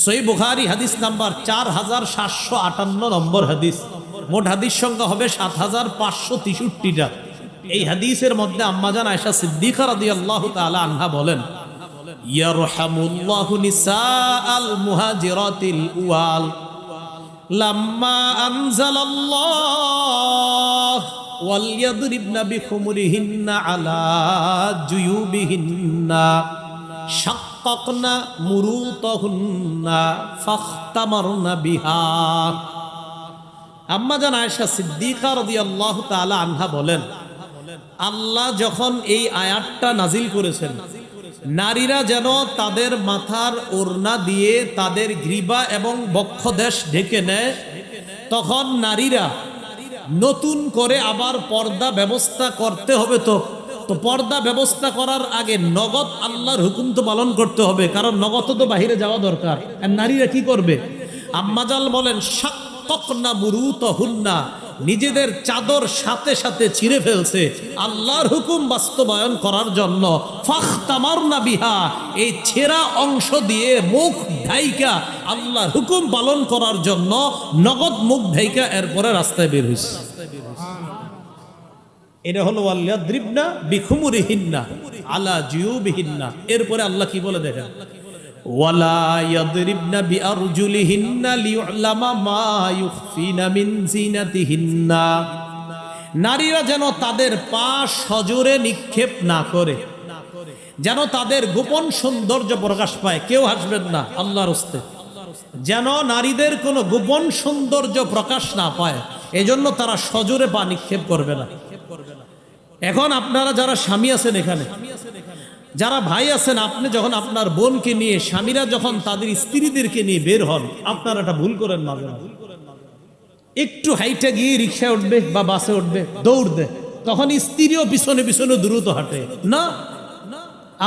সহিহ বুখারী হাদিস নাম্বার 4758 নম্বর হাদিস, মোট হাদিস সংখ্যা হবে 7563টা। এই হাদিসের মধ্যে আম্মাজান আয়েশা সিদ্দিকা রাদিয়াল্লাহু তাআলা আনহা বলেন ইয়ারহামুল্লাহু নিসাআল মুহাজিরাতিল উওয়াল লাম্মা আনজালাল্লাহ ওয়ালিয়াদরিবনা বিখুমুরিহিন্না আলা জুয়ুবিহিন্না শাক্কাকনা মুরুতাহুন্না ফাখতামারনা বিহা। আম্মাজান আয়েশা সিদ্দিকা রাদিয়াল্লাহু তাআলা আনহা বলেন আল্লাহ যখন এই আয়াতটা নাজিল করেছেন নারীরা যেন তাদের মাথার ওড়না দিয়ে তাদের গ্রীবা এবং বক্ষদেশ ঢেকে নেয়, তখন নারীরা নতুন করে আবার পর্দা ব্যবস্থা করতে হবে। তো পর্দা ব্যবস্থা করার আগে নগদ আল্লাহর হুকুম তো পালন করতে হবে, কারণ নগদ তো বাহিরে যাওয়া দরকার। আর নারীরা কি করবে? আম্মাজাল বলেন শাক্কাকনা মুরুতাহুন্না, নিজেদের চাদর সাথে সাথে ছিঁড়ে ফেলছে আল্লাহর হুকুম বাস্তবায়ন করার জন্য। ফাখতামারনা বিহা, এই ছেঁড়া অংশ দিয়ে মুখ ঢাইকা আল্লাহর হুকুম পালন করার জন্য নগদ মুখ ঢাইকা এরপরে রাস্তায় বের হইছে। এটা হলো ওয়ালিয়াদরিবনা বিখুমুরিহিন্না আলা জুয়ুবিহিন্না। এরপরে আল্লাহ কি বলে দেখেন ওয়ালা ইয়াদরিবনা বিআরজুলিহিন্না লিউলামা মা ইউখফিনা মিন জিনাতিহিন্না, নারীরা যেন তাদের পা সজোরে নিক্ষেপ না করে, যেন তাদের গোপন সৌন্দর্য প্রকাশ পায়। কেউ হাসবেন না আল্লাহর হস্তে, যেন নারীদের কোনো গোপন সৌন্দর্য প্রকাশ না পায়, এজন্য তারা সজোরে পা নিক্ষেপ করবে না। এখন আপনারা যারা স্বামী আছেন, এখানে যারা ভাই আছেন, আপনি যখন আপনার বোনকে নিয়ে, স্বামীরা যখন তাদের স্ত্রীদেরকে নিয়ে বের হন, আপনারা এটা ভুল করেন না। একটু হাইটে গিয়ে রিক্সায় উঠবে বা বাসে উঠবে, দৌড় দেয়, তখন স্ত্রীও পিছনে পিছনে দ্রুত হাঁটে না।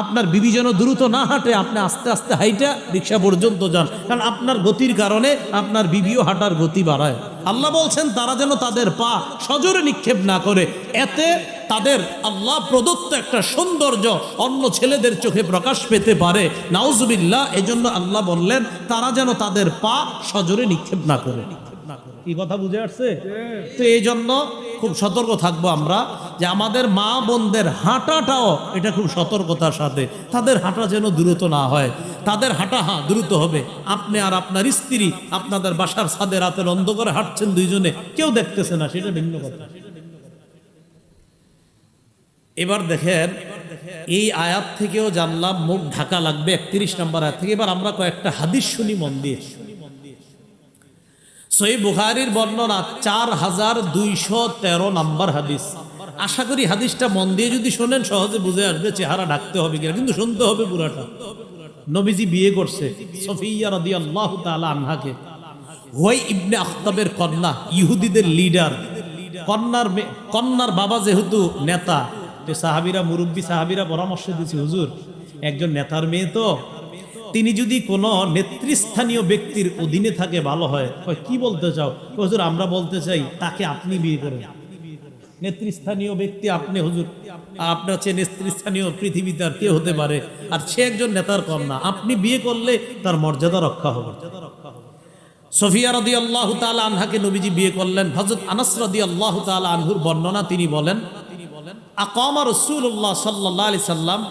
আপনার বিবি যেন দ্রুত না হাঁটে, আপনি আস্তে আস্তে হাইটা রিক্সা পর্যন্ত যান, কারণ আপনার গতির কারণে আপনার বিবিও হাঁটার গতি বাড়ায়। আল্লাহ বলছেন তারা যেন তাদের পা সজোরে নিক্ষেপ না করে, এতে তাদের আল্লাহ প্রদত্ত একটা সৌন্দর্য অন্য ছেলেদের চোখে প্রকাশ পেতে পারে। নাউজুবিল্লাহ। এজন্য আল্লাহ বললেন তারা যেন তাদের পা সজোরে নিক্ষেপ না করে। কি কথা বুঝে আসছে? তো এই জন্য খুব সতর্ক থাকবো আমরা যে আমাদের মা বোনদের হাঁটাটাও এটা খুব সতর্কতার সাথে, তাদের হাঁটা যেন দ্রুত না হয়। তাদের হাঁটা দ্রুত হবে। আপনি আর আপনার স্ত্রী আপনাদের বাসার ছাদে রাতের অন্ধকারে হাঁটছেন দুইজনে, কেউ দেখতেছে না, সেটা ভিন্ন কথা। এবার দেখেন এই আয়াত থেকেও জানলাম মুখ ঢাকা লাগবে 31 নম্বর আয়াত থেকে। এবার আমরা কয়েকটা হাদিস শুনি মন দিয়ে। সহিহ বুখারীর বর্ণনা 4213 নম্বর হাদিস। আশা করি হাদিসটা মন দিয়ে যদি শোনেন সহজে বুঝে আসবে চেহারা ঢাকতে হবে কিনা, কিন্তু শুনতে হবে পুরাটা। নবীজি বিয়ে করছে সফিয়া রাদিয়াল্লাহু তাআলা আনহাকে। হুয়াই ইবনে আখতাবের কন্যা, ইহুদিদের লিডার। কন্যার বাবা যেহেতু নেতা, তো সাহাবীরা, মুরব্বী সাহাবীরা পরামর্শ দিয়েছে, হুজুর একজন নেতার মেয়ে তো, তিনি যদি কোনো নেতৃস্থানীয় ব্যক্তির অধীনে থাকে ভালো হয়। কি বলতে চাও? হুজুর আমরা বলতে চাই তাকে আপনি বিয়ে করেন। নেতৃস্থানীয় ব্যক্তি আপনি হুজুর, আপনার চেয়ে নেতৃস্থানীয় পৃথিবীতে আর কে হতে পারে, আর সে একজন নেতার কন্যা, আপনি বিয়ে করলে তার মর্যাদা রক্ষা হবে। সফিয়া রাদিয়াল্লাহু তাআলা আনহাকে নবীজি বিয়ে করলেন। হযরত আনাস রাদিয়াল্লাহু তাআলা আনহুর বর্ণনা, তিনি বলেন আকামা রাসূলুল্লাহ সাল্লাল্লাহু আলাইহি সাল্লাম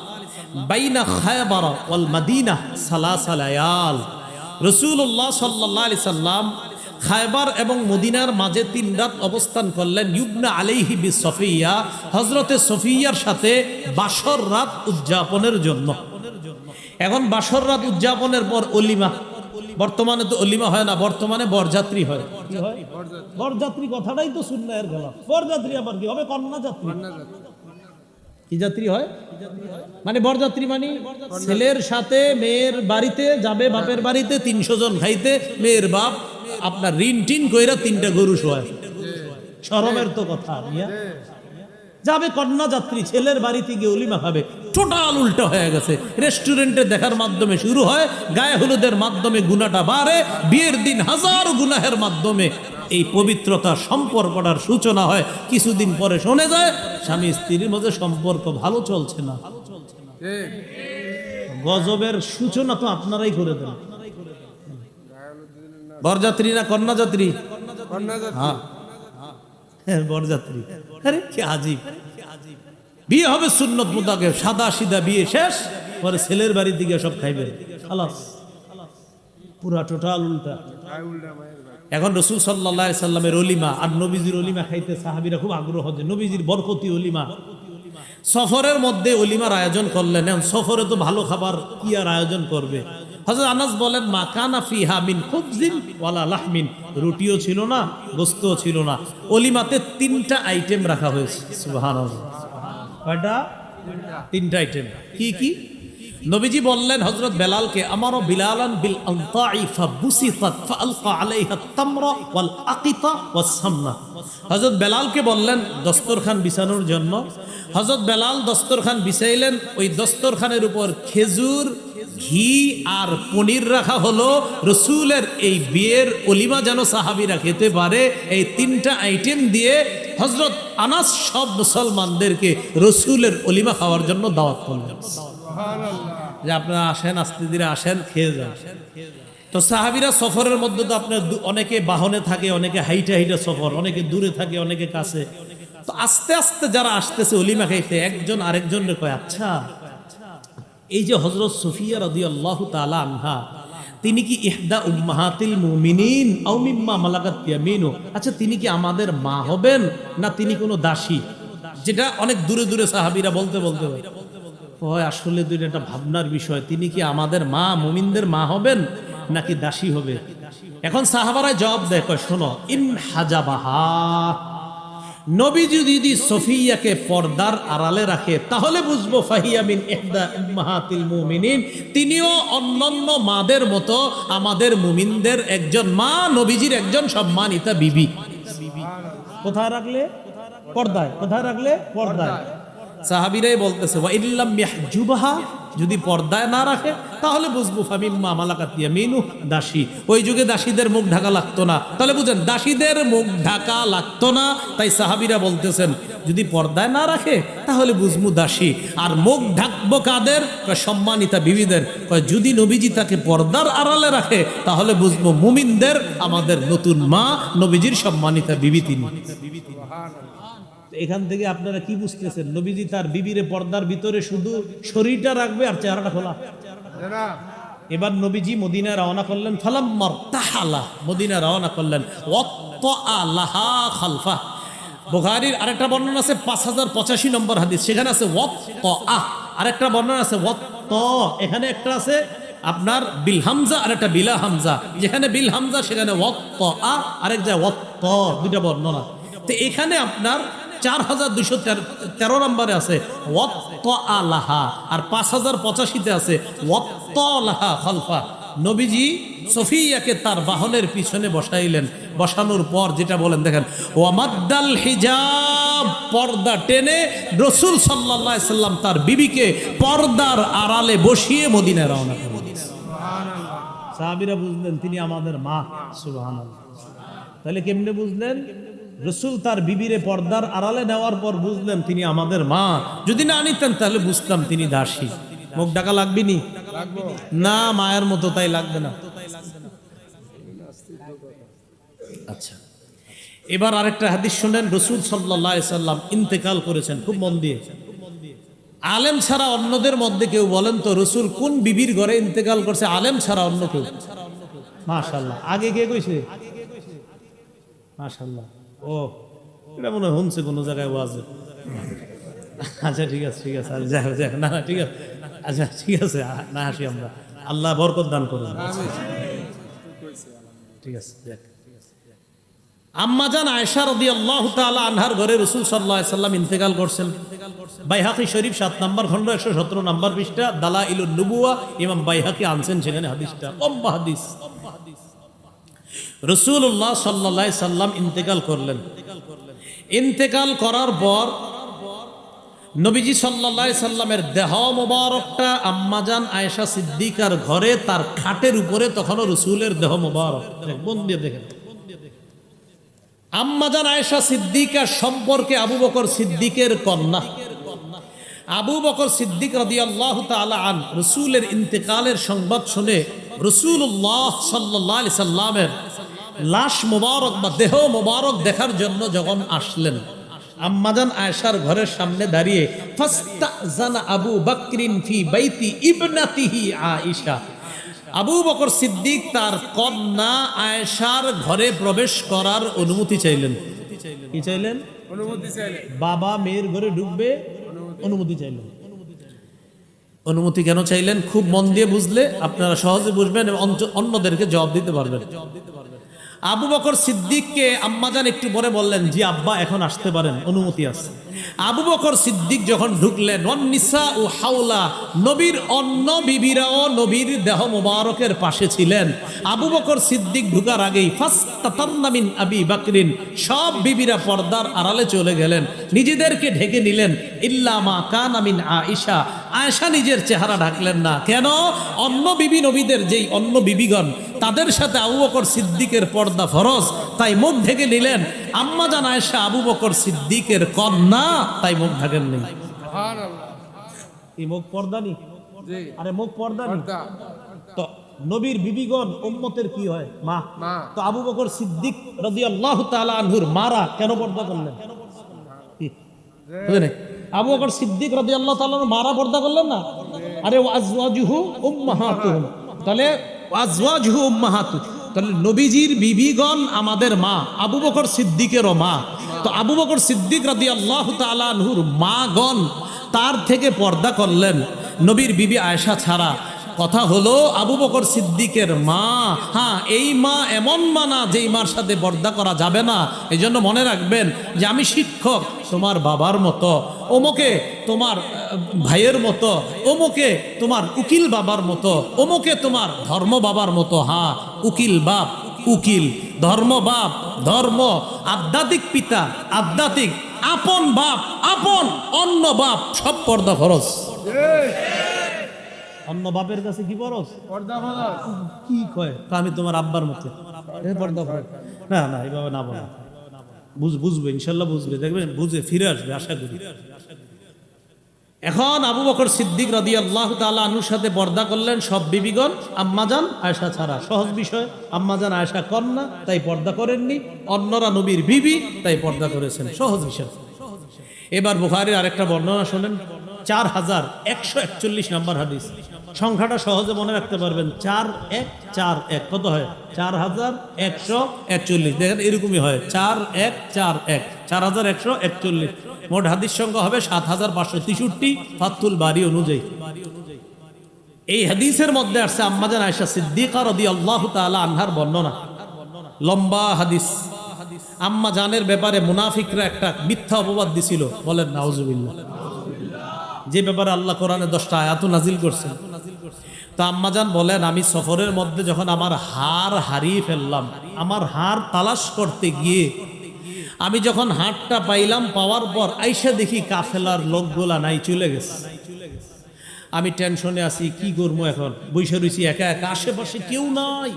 বাইনা খায়বার ওয়াল মাদিনা সালাসা লায়াল। রাসূলুল্লাহ সাল্লাল্লাহু আলাইহি সাল্লাম খায়বার এবং মদিনার মাঝে 3 রাত অবস্থান করলেন। ইবনা আলাইহি বিসফিয়া, হযরতে সফিয়ার সাথে বাসর রাত উদযাপনের জন্য। এখন বাসর রাত উদযাপনের পর অলিমা, বর্তমানে তো অলিমা হয় না, বর্তমানে বরযাত্রী হয়। কি হয়? বরযাত্রী কথাটাই তো সুন্নাহের খেলাফ। বরযাত্রী আবার কি হবে? কন্যা যাত্রী। কি যাত্রী হয়? মানে বরযাত্রী মানে ছেলের সাথে মেয়ের বাড়িতে যাবে, বাপের বাড়িতে 300 জন খাইতে, মেয়ের বাপ আপনার ঋণ টিন কইরা 3টা গরু শোয়ায়। শরমের তো কথা যাবে কন্যা যাত্রী, ছেলের বাড়িতে গিয়ে অলিমা খাবে। টোটাল উল্টা হয়ে গেছে। রেস্টুরেন্টে দেখার মাধ্যমে শুরু হয়, গায়ে হলুদের মাধ্যমে গুনাহটা বাড়ে, বিয়ের দিন হাজার গুনাহের মাধ্যমে এই পবিত্রতা সম্পর্কটার সূচনা হয়। কিছুদিন পরে শোনা যায় স্বামী স্ত্রীর মধ্যে সম্পর্ক ভালো চলছে না। গজবের সূচনা তো আপনারাই করে দেন। বরযাত্রী না কন্যা যাত্রী? হ্যাঁ বরযাত্রী। আরে কি আজীব। বিয়ে হবে সুন্নত মোতাবেক, সাদা সিধা বিয়ে শেষ, পরে ছেলের বাড়ির দিকে সব খাইবে, খালাস। পুরা টোটাল উল্টা। এখন রাসূল সাল্লাল্লাহু আলাইহি সাল্লামের অলিমা আর নবীজির অলিমা খাইতে সাহাবীরা খুব আগ্রহ, যে নবীজির বরকতি অলিমা। সফরের মধ্যে অলিমার আয়োজন করলেন। এখন সফরে তো ভালো খাবার কি আর আয়োজন করবে। হযরত আনাস বলেন মা কানা ফিহা মিন খুবজিন ওয়ালা লাহমিন, রুটিও ছিল না, গোস্তও ছিল না। অলিমাতে 3টা আইটেম রাখা হয়েছে। সুবহানাল্লাহ। কয়টা? 3টা আইটেম। কি কি? নবীজি বললেন হযরত বেলালকে, আমারও বিলালান বিল আনতাই ফাবুসিতাত ফাআলকা আলাইহা তামরা ওয়াল আকিতা ওয়াস সামনা। হযরত বেলালকে বললেন দস্তরখান বিছানোর জন্য। হযরত বেলাল দস্তরখান বিছাইলেন। ওই দস্তরখানের উপর খেজুর, ঘি আর পনির রাখা হলো। রাসূলের এই বিয়ের অলিমা যেন সাহাবীরা খেতে পারে, এই 3টা আইটেম দিয়ে হযরত আনাস সব মুসলমানদেরকে রাসূলের অলিমা খাওয়ার জন্য দাওয়াত করলেন। যে আপনারা আসেন, আস্তে ধীরে আসেন, খেয়ে যান। তো সাহাবীরা সফরের মধ্যে তো আপনার অনেকে বাহনে থাকে, অনেকে হাইটা হাইটা সফর, অনেকে দূরে থাকে, অনেকে কাছে। তো আস্তে আস্তে যারা আসতেছে অলিমা খাইতে, একজন আরেকজনের কয়, আচ্ছা এই যে হযরত সফিয়া রাদিয়াল্লাহু তাআলা আনহা, তিনি কি ইহদা উম্মাহাতিল মুমিনিন আও মিম্মা মালাকাত ইয়ামিনু, আচ্ছা তিনি কি আমাদের মা হবেন না তিনি কোনো দাসী? যেটা অনেক দূরে দূরে সাহাবীরা বলতে বলতে হয় আসলে দুইটা একটা ভাবনার বিষয়, তিনি কি আমাদের মা, মুমিনদের মা হবেন নাকি দাসী হবে? এখন সাহাবারা জবাব দেয়, কয় শোনো, ইন হাজাবাহা, নবী যদি সফিয়াকে পর্দার আড়ালে রাখে তাহলে বুঝবো ফাহিয়া মিন ইহদা উম্মাহাতিল মুমিনিন, তিনিও অন্যান্য মাদের মতো আমাদের মুমিনদের একজন মা, নবীজির একজন সম্মানিতা বিবি। কোথায় রাখলে? পর্দায়। কোথায় রাখলে? পর্দায়। সাহাবীরাই বলতেছে ওয়া ইল্লাম ইয়াহজুবহা, যদি পর্দায় না রাখে তাহলে বুঝবো ফামিম্মা মালাকাত ইয়ামিনু, দাসী। ওই যুগে দাসীদের মুখ ঢাকা লাগতো না, তাহলে বুঝেন দাসীদের মুখ ঢাকা লাগতো না, তাই সাহাবীরা বলতেছেন যদি পর্দায় না রাখে তাহলে বুঝবো দাসী। আর মুখ ঢাকবো কাদের? সম্মানিতা বিবিদের। যদি নবীজি তাকে পর্দার আড়ালে রাখে তাহলে বুঝবো মুমিনদের, আমাদের নতুন মা নবীজির সম্মানিতা বিবি তিনি। এখান থেকে আপনারা কি বুঝতেছেন? নবীজি তার বিবিরে পর্দার ভিতরে শুধু শরীরটা রাখবে আর চেহারাটা খোলা। এবার নবীজি মদিনায় রওনা করলেন, ফালাম্মার তাহালা, মদিনায় রওনা করলেন, ওয়াত্তাআলাহা খালফা। বুখারীর আরেকটা বর্ণনা আছে 5085 নম্বর হাদিস, সেখানে আছে ওয়াত্তাআ, আরেকটা বর্ণনা আছে ওয়াত্তা, এখানে একটা আছে আপনার বিল হামজা আর একটা বিলা হামজা, যেখানে বিল হামজা সেখানে ওয়াত্তাআ, আরেক জায়গায় ওয়াত্তা, দুইটা বর্ণনা। তো এখানে আপনার 4213 নম্বরে আছে ওয়াত্তাআলাহা, আর 5085-তে আছে ওয়াত্তাআলাহা খালফা। নবীজি সফিয়াকে তার বাহনের পিছনে বসাইলেন, বসানোর পর যেটা বলেন দেখেন, ওয়ামাদ্দাল হিজাব, পর্দা টেনে রাসূল সাল্লাল্লাহু আলাইহি সাল্লাম তার বিবিকে পর্দার আড়ালে বসিয়ে মদিনায় রওনা করলেন। সুবহানাল্লাহ। সাহাবীরা বুঝলেন তিনি আমাদের মা। সুবহানাল্লাহ। তাহলে কেমনে বুঝলেন? রাসূল তার বিবিরে পর্দার আড়ালে নেওয়ার পর বুঝলেন তিনি আমাদের মা। যদি না নিতেন তাহলে বুঝতাম তিনি দাসী। মুখ ঢাকা লাগবে নি? না, মায়ের মতো তাই লাগবে না। আচ্ছা, এবার আরেকটা হাদিস শুনেন। রাসূল সাল্লাল্লাহু আলাইহি সাল্লাম ইন্তেকাল করেছেন, খুব মন দিয়ে। আলেম ছাড়া অন্যদের মধ্যে কেউ বলেন তো রাসূল কোন বিবির ঘরে ইন্তেকাল করছে? আলেম ছাড়া অন্য কেউ? মাশাআল্লাহ। আগে কে কইছে? মাশাআল্লাহ। ও, এটা মনে হয় শুনছে কোনো জায়গায় ওয়াজে। আচ্ছা ঠিক আছে, ঠিক আছে, না না ঠিক আছে, আচ্ছা ঠিক আছে, না হাসি আমরা, আল্লাহ বরকত দান করুন। ঠিক আছে। আম্মাজান আয়েশা রাদিয়াল্লাহু তাআলা আনহার ঘরে রাসূল সাল্লাল্লাহু আলাইহি সাল্লাম ইন্তেকাল করছেন। বাইহাকী শরীফ 7 নম্বর খণ্ড 117 নম্বর পৃষ্ঠা, দালাইলুন নবুওয়া, ইমাম বাইহাকী আনছেন সেখানে হাদিসটা, লম্বা হাদিস। রাসূলুল্লাহ সাল্লাল্লাহু আলাইহি সাল্লাম ইন্তেকাল করলেন। ইন্তেকাল করার পর নবীজি সাল্লাল্লাহু আলাইহি সাল্লামের দেহ মোবারকটা আম্মাজান আয়েশা সিদ্দিকার ঘরে তার খাটের উপরে, তখনও রাসূলের দেহ মোবারক। মন দিয়ে দেখেন, আম্মাজান আয়েশা সিদ্দিকা সম্পর্কে আবু বকর সিদ্দিকের কন্যা। আবু বকর সিদ্দিক রাদিয়াল্লাহু তাআলা আন রাসূলের ইন্তেকালের সংবাদ শুনে রাসূলুল্লাহ সাল্লাল্লাহু আলাইহি সাল্লামের লাশ মোবারক বা দেহ মোবারক দেখার জন্য যখন আসলেন, আম্মাজান আয়েশার ঘরের সামনে দাঁড়িয়ে ফাস্তাজানা আবু বকরিন ফি বাইতি ইবনাতিহি আয়েশা, আবু বকর সিদ্দিক তার কন্যা আয়েশার ঘরে প্রবেশ করার অনুমতি চাইলেন। কি চাইলেন? অনুমতি চাইলেন। বাবা মেয়ের ঘরে ঢুকবে, অনুমতি চাইলেন। অনুমতি কেন চাইলেন? খুব মন দিয়ে বুঝলে আপনারা সহজে বুঝবেন এবং অন্যদেরকে জবাব দিতে পারবেন। আবু বকর সিদ্দিককে আম্মাজান একটু পরে বললেন, জি আব্বা এখন আসতে পারেন, অনুমতি আছে। আবু বকর সিদ্দিক যখন ঢুকলেন, ওয়ান্নিসা ও হাওলা, নবীর অন্য বিবিরাও নবীর দেহ মোবারকের পাশে ছিলেন। আবু বকর সিদ্দিক ঢুকার আগেই ফাস্তাতারনা মিন আবি বকরিন, সব বিবিরা পর্দার আড়ালে চলে গেলেন, নিজেদেরকে ঢেকে নিলেন। ইল্লা মা কানা মিন আয়েশা, আয়েশা নিজের চেহারা ঢাকলেন না। কেন? অন্য বিবি নবীদের যেই অন্য বিবিগণ, তাদের সাথে আবু বকর সিদ্দিকের পর্দা ফরজ, তাই মুখ ঢেকে নিলেন। আম্মাজান আয়েশা আবু বকর সিদ্দিকের কন্যা, তাই মুখ ঢাকেন নেই। এই মুখ পর্দা নি? আরে মুখ পর্দা নি। তো নবীর বিবিগণ উম্মতের কি হয়? মা। তো আবু বকর সিদ্দিক রাদিয়াল্লাহু তাআলা আনহুর মারা কেন পর্দা করলেন? বুঝলেন? আবু বকর সিদ্দিক রাদিয়াল্লাহু তাআলা মারা পর্দা করলেন না? আরে ওয়াজওয়াজুহু উম্মাহাতুহুম, তাহলে ওয়াজওয়াজুহু উম্মাহাতু, তাহলে নবীজির বিবিগণ আমাদের মা, আবু বকর সিদ্দিকেরও মা। তো আবু বকর সিদ্দিক রাদিয়াল্লাহু তাআলা আনহুর মাগণ তার থেকে পর্দা করলেন নবীর বিবি আয়েশা ছাড়া। কথা হলো আবু বকর সিদ্দিকের মা, হ্যাঁ এই মা এমন মা না যেই মার সাথে পর্দা করা যাবে না। এই জন্য মনে রাখবেন যে আমি শিক্ষক তোমার বাবার মতো, ওমকে তোমার ভাইয়ের মতো, ওমকে তোমার উকিল বাবার মতো, ওমকে তোমার ধর্ম বাবার মতো। হ্যাঁ, উকিল বাপ উকিল, ধর্ম বাপ ধর্ম, আধ্যাত্মিক পিতা আধ্যাত্মিক, আপন বাপ, আপন অন্য বাপ, সব পর্দা ফরজ। অন্য বাপের কাছে কি ফরজ? পর্দা ফরজ। কি কয়? আমি তোমার আব্বার মতো পর্দা ফরজ। না না, এইভাবে না বলো। বুঝবে, ইনশাল্লাহ বুঝবে, দেখবেন বুঝে ফিরে আসবে, আশা করি। এখন আবু বকর সিদ্দিক রাদিয়াল্লাহু তাআলা আনহুর সাথে পর্দা করলেন সব বিবিগণ, আম্মাজান আয়েশা ছাড়া। সহজ বিষয়, আম্মাজান আয়েশা কন্যা, তাই পর্দা করেননি। অন্যরা নবীর বিবি, তাই পর্দা করেছেন। সহজ বিষয়। এবার বুখারীর আরেকটা বর্ণনা শোনেন, 4141 নম্বর হাদিস। সংখ্যাটা সহজে মনে রাখতে পারবেন, 4141 কত হয়? 4141। দেখেন এরকমই হয়, 4141, 4141। মোট হাদিস সংখ্যা হবে 7563 ফাতুল বারি অনুযায়ী। এই হাদিসের মধ্যে আসছে আম্মাজান আয়েশা সিদ্দিকা রাদিয়াল্লাহু তাআলা আনহার বর্ণনা, লম্বা হাদিস। আম্মা জানের ব্যাপারে মুনাফিকরা একটা মিথ্যা অপবাদ দিছিল, বলেন নাউজুবিল্লাহ, যে ব্যাপারে আল্লাহ কোরআনে 10টা আয়াত নাজিল করছেন। তো আম্মাজান বলেন, আমি সফরের মধ্যে যখন আমার হার হারিয়ে ফেললাম, আমার হার তালাশ করতে গিয়ে আমি যখন হাটটা পাইলাম, পাওয়ার পর আইসা দেখি কাফেলার লোকগুলা নাই, চলে গেছে। আমি টেনশনে আছি, কি করবো এখন? বৈশা রইছি একা একা, আশেপাশে কেউ নাই।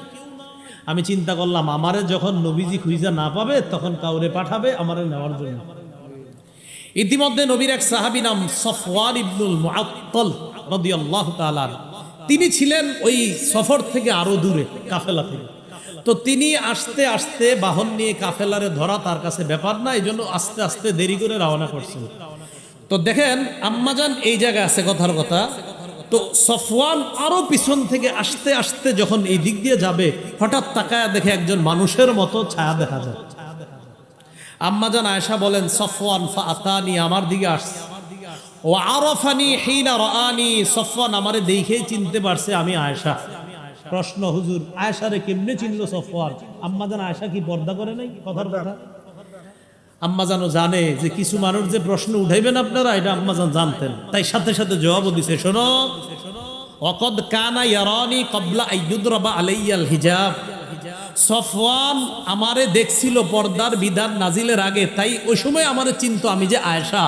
আমি চিন্তা করলাম, আমারে যখন নবীজি খুঁজা না পাবে তখন কাউরে পাঠাবে আমারে নেওয়ার জন্য। ইতিমধ্যে নবীর এক সাহাবী নাম সফওয়ান ইবনুল মুআত্তাল রাদিয়াল্লাহু তাআলা, তিনি ছিলেন ওই সফর থেকে আরো দূরে, কাফেলা থেকে। তো তিনি আস্তে আস্তে বাহন নিয়ে কাফেলারে ধরা তার কাছে ব্যাপার না, এই জন্য আস্তে আস্তে দেরি করে রওনা করছেন। তো দেখেন আম্মাজান এই জায়গায় আছে, কথার কথা। তো সফওয়ান আরো পিছন থেকে আস্তে আস্তে যখন এই দিক দিয়ে যাবে, হঠাৎ তাকায় দেখে একজন মানুষের মতো ছায়া দেখা যায়। আম্মাজান আয়েশা বলেন, সফওয়ান ফাআতানি, আমার দিকে আসছে। ওয়া আরাফানি হিনা রাআনি, সফওয়ান আমারে দেখেই চিনতে পারছে আমি আয়েশা। প্রশ্ন, হুজুর আয়েশারে কেমনে চিনলো সফওয়ান? আম্মাজান আয়েশা কি পর্দা করে নাই? কথার কথা। আম্মাজানও জানে যে কিছু মানুষ যে প্রশ্ন উঠাইবেন আপনারা, এটা আম্মাজান জানতেন, তাই সাথে সাথে জবাবও দিছে, শোনো, ওয়াকাদ কানা ইয়ারানি ক্বাবলা আইয়ুদরাবা আলাইয়াল হিজাব। সফওয়ান আমারে দেখছিল পর্দার বিধান নাজিলের আগে, তাই ওই সময় আমারে চিনতো আমি যে আয়েশা।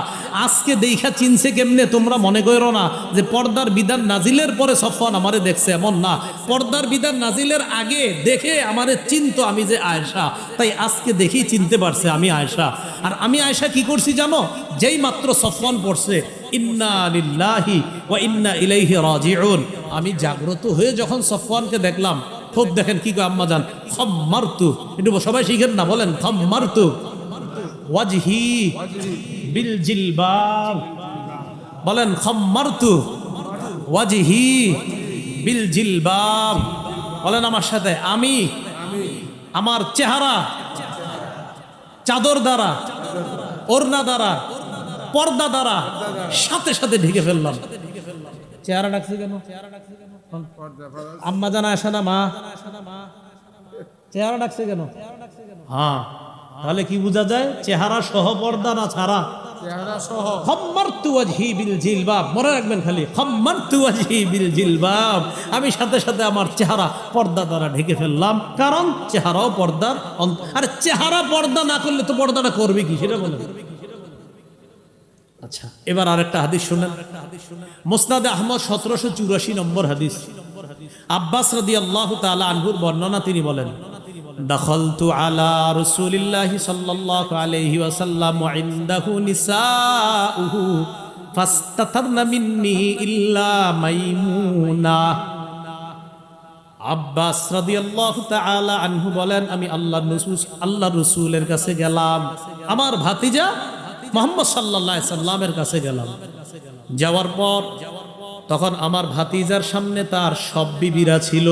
আজকে দেখা চিনছে কেমনে? তোমরা মনে করো না যে পর্দার বিধান নাজিলের পরে সফওয়ান আমারে দেখছে, এমন না। পর্দার বিধান নাজিলের আগে দেখে আমারে চিনতো আমি যে আয়েশা, তাই আজকে দেখেই চিনতে পারছে আমি আয়েশা। আর আমি আয়েশা কি করছি জানো? যেই মাত্র সফওয়ান পড়ছে ইন্না লিল্লাহি ওয়া ইন্না ইলাইহি রাজিউন, আমি জাগ্রত হয়ে যখন সফওয়ানকে দেখলাম, খুব দেখেন কি কয় আম্মাজান, খাম্মারতু, একটু সবাই শিখেন না, বলেন খাম্মারতু ওয়াজহি বিল জিলবাব, বলেন খাম্মারতু ওয়াজহি বিল জিলবাব, বলেন আমার সাথে, আমি আমার চেহারা চাদর দ্বারা, ওড়না দ্বারা, পর্দা দ্বারা সাথে সাথে ঢেকে ফেললাম। চেহারা ডাকছে কেন? আম্মাজান আয়েশা না মা? চেহারা ডাকছে কেন? হ্যাঁ, তাহলে কি বোঝা যায়? চেহারা সহ পর্দা না ছাড়া? চেহারা সহ। খাম্মারতু ওয়াজহি বিল জিলবাব, মনে রাখবেন খালি, খাম্মারতু ওয়াজহি বিল জিলবাব, আমি সাথে সাথে আমার চেহারা পর্দা দ্বারা ঢেকে ফেললাম, কারণ চেহারাও পর্দার। আরে চেহারা পর্দা না করলে তো পর্দাটা করবে কি, সেটা বলেন। আচ্ছা, এবার আরেকটা হাদিস শুনেন, মুসনাদে আহমদ 1784 নম্বর হাদিস। আব্বাস রাদিয়াল্লাহু তাআলা আনহুর বর্ণনা, তিনি বলেন, দাখালতু আলা রাসূলিল্লাহি সাল্লাল্লাহু আলাইহি ওয়াসাল্লাম ওয়া ইনদাহু নিসাউহু ফাস্তাতারনা মিন্নি ইল্লা মাইমুনা। আব্বাস রাদিয়াল্লাহু তাআলা আনহু বলেন, আমি আল্লাহর রাসূলের কাছে গেলাম, আমার ভাতিজা মুহাম্মদ সাল্লাল্লাহু আলাইহি সাল্লামের কাছে গেলাম। যাওয়ার পর তখন আমার ভাতিজার সামনে তার সব বিবিরা ছিল।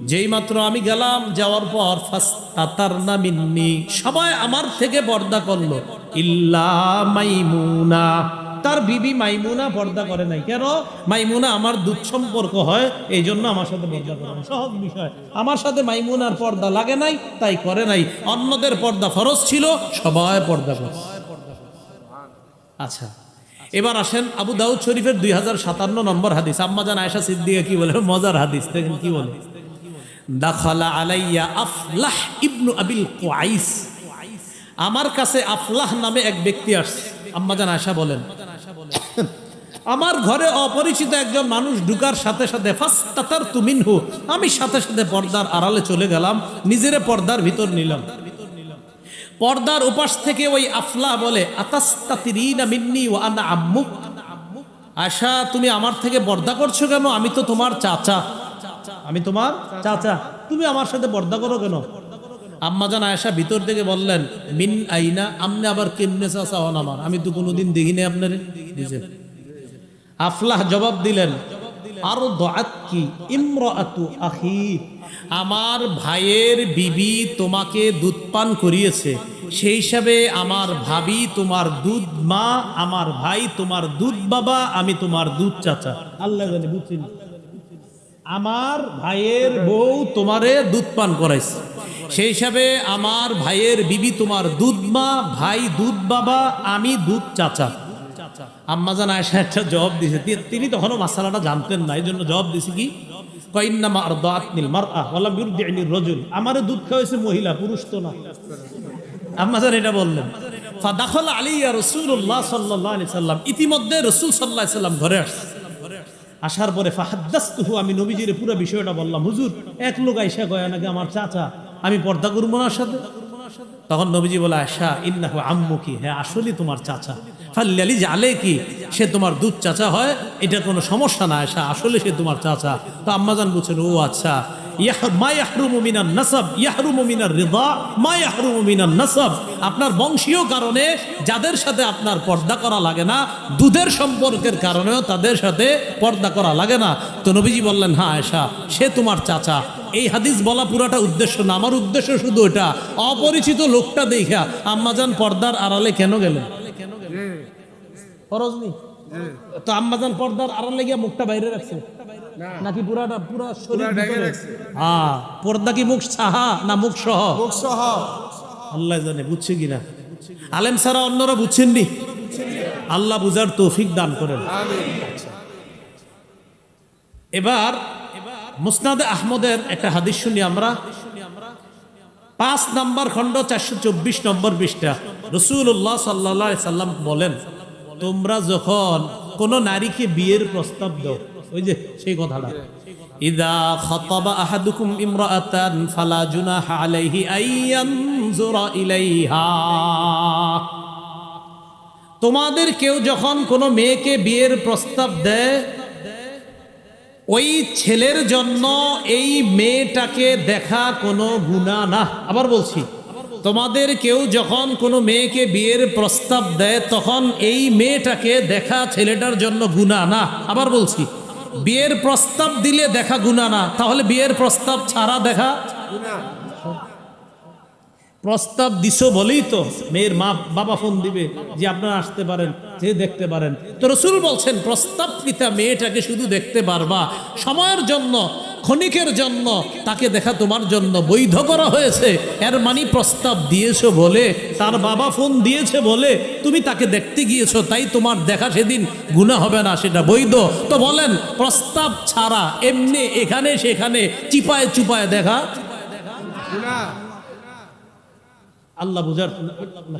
যেই মাত্র আমি গেলাম, যাওয়ার পর ফাস্তাতারনা মিন্নি, সবাই আমার থেকে পর্দা করলো, ইল্লা মাইমুনা, তার বিবি মাইমুনা পর্দা করে নাই। কেন? মাইমুনা আমার দুধ সম্পর্ক হয়, এই জন্য আমার সাথে পর্দা করে নাই। সহজ বিষয়, আমার সাথে মাইমুনার পর্দা লাগে নাই, তাই করে নাই। অন্যদের পর্দা ফরজ ছিল, সবাই পর্দা করে। আচ্ছা, এবার আসেন আবু দাউদ শরীফের 2057 নম্বর হাদিস। আম্মাজান আয়েশা সিদ্দিকা কি বলে, মজার হাদিস, দেখেন কি বলে, দাখালা আলাইয়া আফলাহ ইবনু আবিল কুআইস। আমার কাছে আফলাহ নামে এক ব্যক্তি আসছে। আম্মাজান আয়েশা বলেন, আমার ঘরে অপরিচিত একজন মানুষ ঢুকার সাথে সাথে ফাস্তাতারতু মিনহু, আমি সাথে সাথে পর্দার আড়ালে চলে গেলাম, নিজেরে পর্দার ভিতর নিলাম। পর্দার উপাস থেকে ওই আফলাহ বলে, আতাস্তাতিরিনা মিন্নি ওয়া আনা আম্মুক, আয়েশা তুমি আমার থেকে পর্দা করছো কেন? আমি তো তোমার চাচা, আমি তোমার চাচা, তুমি আমার সাথে পর্দা করো কেন? আম্মাজান আয়েশা ভিতর থেকে বললেন, মিন আইনা, আপনি আবার কেমনে চাচা হন আমার? আমি তো কোনোদিন দেখিনি আপনার। আফলাহ জবাব দিলেন, আরো দাআতকি ইমরাআতু আখি, আমার ভাইয়ের বিবি তোমাকে দুধ পান করিয়েছে, সেই হিসাবে আমার ভাবি তোমার দুধ মা, আমার ভাই তোমার দুধ বাবা, আমি তোমার দুধ চাচা। আল্লাহ জানে, বুঝছেন? আমার ভাইয়ের বউ তোমারে দুধ পান করাইছে, সেই হিসাবে আমার ভাইয়ের বিবি তোমার দুধ মা, ভাই দুধ বাবা, আমি দুধ চাচা। আম্মাজান আয়েশা একটা জবাব দিয়েছে, তিনি তখনও মাসালাটা জানতেন না, এই জন্য জবাব দিয়েছে কি, কইন্নামা আরদাআতনিল মারআ ওয়া লাম ইরদি'নির রাজুল, আমারে দুধ খাওয়াইছে মহিলা, পুরুষ তো না। আম্মাজান এটা বললেন। ফাদাখালা আলাইয়া রাসূলুল্লাহ সাল্লাল্লাহু আলাইহি সাল্লাম, ইতিমধ্যে রাসূল সাল্লাল্লাহু আলাইহি সাল্লাম ঘরে আসছে। আসার পরে ফাহাদ্দাসতুহু, আমি নবীজির পুরো বিষয়টা বললাম, হুজুর এক লোক আয়েশা কয় নাকি আমার চাচা, আমি পর্দা করব না সাথে? তখন নবীজি বলে, আয়েশা ইন্নাহু আম্মুকি, হ্যাঁ আসলেই তোমার চাচা, ফাল্লালি জালে কি, সে তোমার দুধ চাচা হয়, এটা কোনো সমস্যা না আয়েশা, আসলে সে তোমার চাচা। তো আম্মাজান বলছেন, ও আচ্ছা, মা ইয়াহরুমু মিনান নাসাব ইয়াহরুমু মিনার রিদা মা ইয়াহরুমু মিনান নাসাব, আপনার বংশীয় কারণে যাদের সাথে আপনার পর্দা করা লাগে না, দুধের সম্পর্কের কারণেও তাদের সাথে পর্দা করা লাগে না। তো নবীজি বললেন, হ্যাঁ আয়েশা, সে তোমার চাচা। এই হাদিস বলা পুরাটা উদ্দেশ্য না, আমার উদ্দেশ্য শুধু এটা, অপরিচিত লোকটা দেখা আম্মাজান পর্দার আড়ালে কেন গেলেন? ফরজ নেই তো আম্মাজান পর্দার আড়ালে গিয়ে মুখটা বাইরে রাখছে নাকি পুরাটা পুরা শরীর ভিতরে? হ্যাঁ, পর্দা কি মুখ সাহা না মুখ সহ? মুখ সহ। আল্লাহ জানে বুঝছে কিনা, আলেম ছাড়া অন্যরা বুঝছেননি, আল্লাহ বুঝার তৌফিক দান করেন। এবার মুসনাদে আহমদের একটা হাদিস শুনি আমরা, 5 নম্বর খণ্ড 424 নম্বর পৃষ্ঠা। রাসূলুল্লাহ সাল্লাল্লাহু আলাইহি সাল্লাম বলেন, তোমরা যখন কোন নারীকে বিয়ের প্রস্তাব দাও, ওই যে সেই কথাটা, ইদা খাতাবা আহাদুকুম ইমরাআতান ফালা জুনাহা আলাইহি আইয়ানজুরা ইলাইহা, তোমাদের কেউ যখন কোনো মেয়েকে বিয়ের প্রস্তাব দেয়, ওই ছেলের জন্য এই মেয়েটাকে দেখা কোনো গুনাহ না। আবার বলছি, তোমাদের কেউ যখন কোনো মেয়েকে বিয়ের প্রস্তাব দেয়, তখন এই মেয়েটাকে দেখা ছেলেটার জন্য গুনাহ না। আবার বলছি, বিয়ের প্রস্তাব দিলে দেখা গুনাহ না, তাহলে বিয়ের প্রস্তাব ছাড়া দেখা গুনাহ। প্রস্তাব দিছো বলেই তো মেয়ের মা বাবা ফোন দিবে যে আপনারা আসতে পারেন, যে দেখতে পারেন। তো রাসূল বলছেন, প্রস্তাবকৃতা মেয়েটাকে শুধু দেখতে পারবা সময়ের জন্য, ক্ষণিকের জন্য, তাকে দেখা তোমার জন্য বৈধ করা হয়েছে। এর মানে প্রস্তাব দিয়েছো বলে, তার বাবা ফোন দিয়েছে বলে তুমি তাকে দেখতে গিয়েছো, তাই তোমার দেখা সেদিন গুনাহ হবে না, সেটা বৈধ। তো বলেন, প্রস্তাব ছাড়া এমনি এখানে সেখানে চিপায় চুপায় দেখা গুনাহ। আল্লাহ বুঝার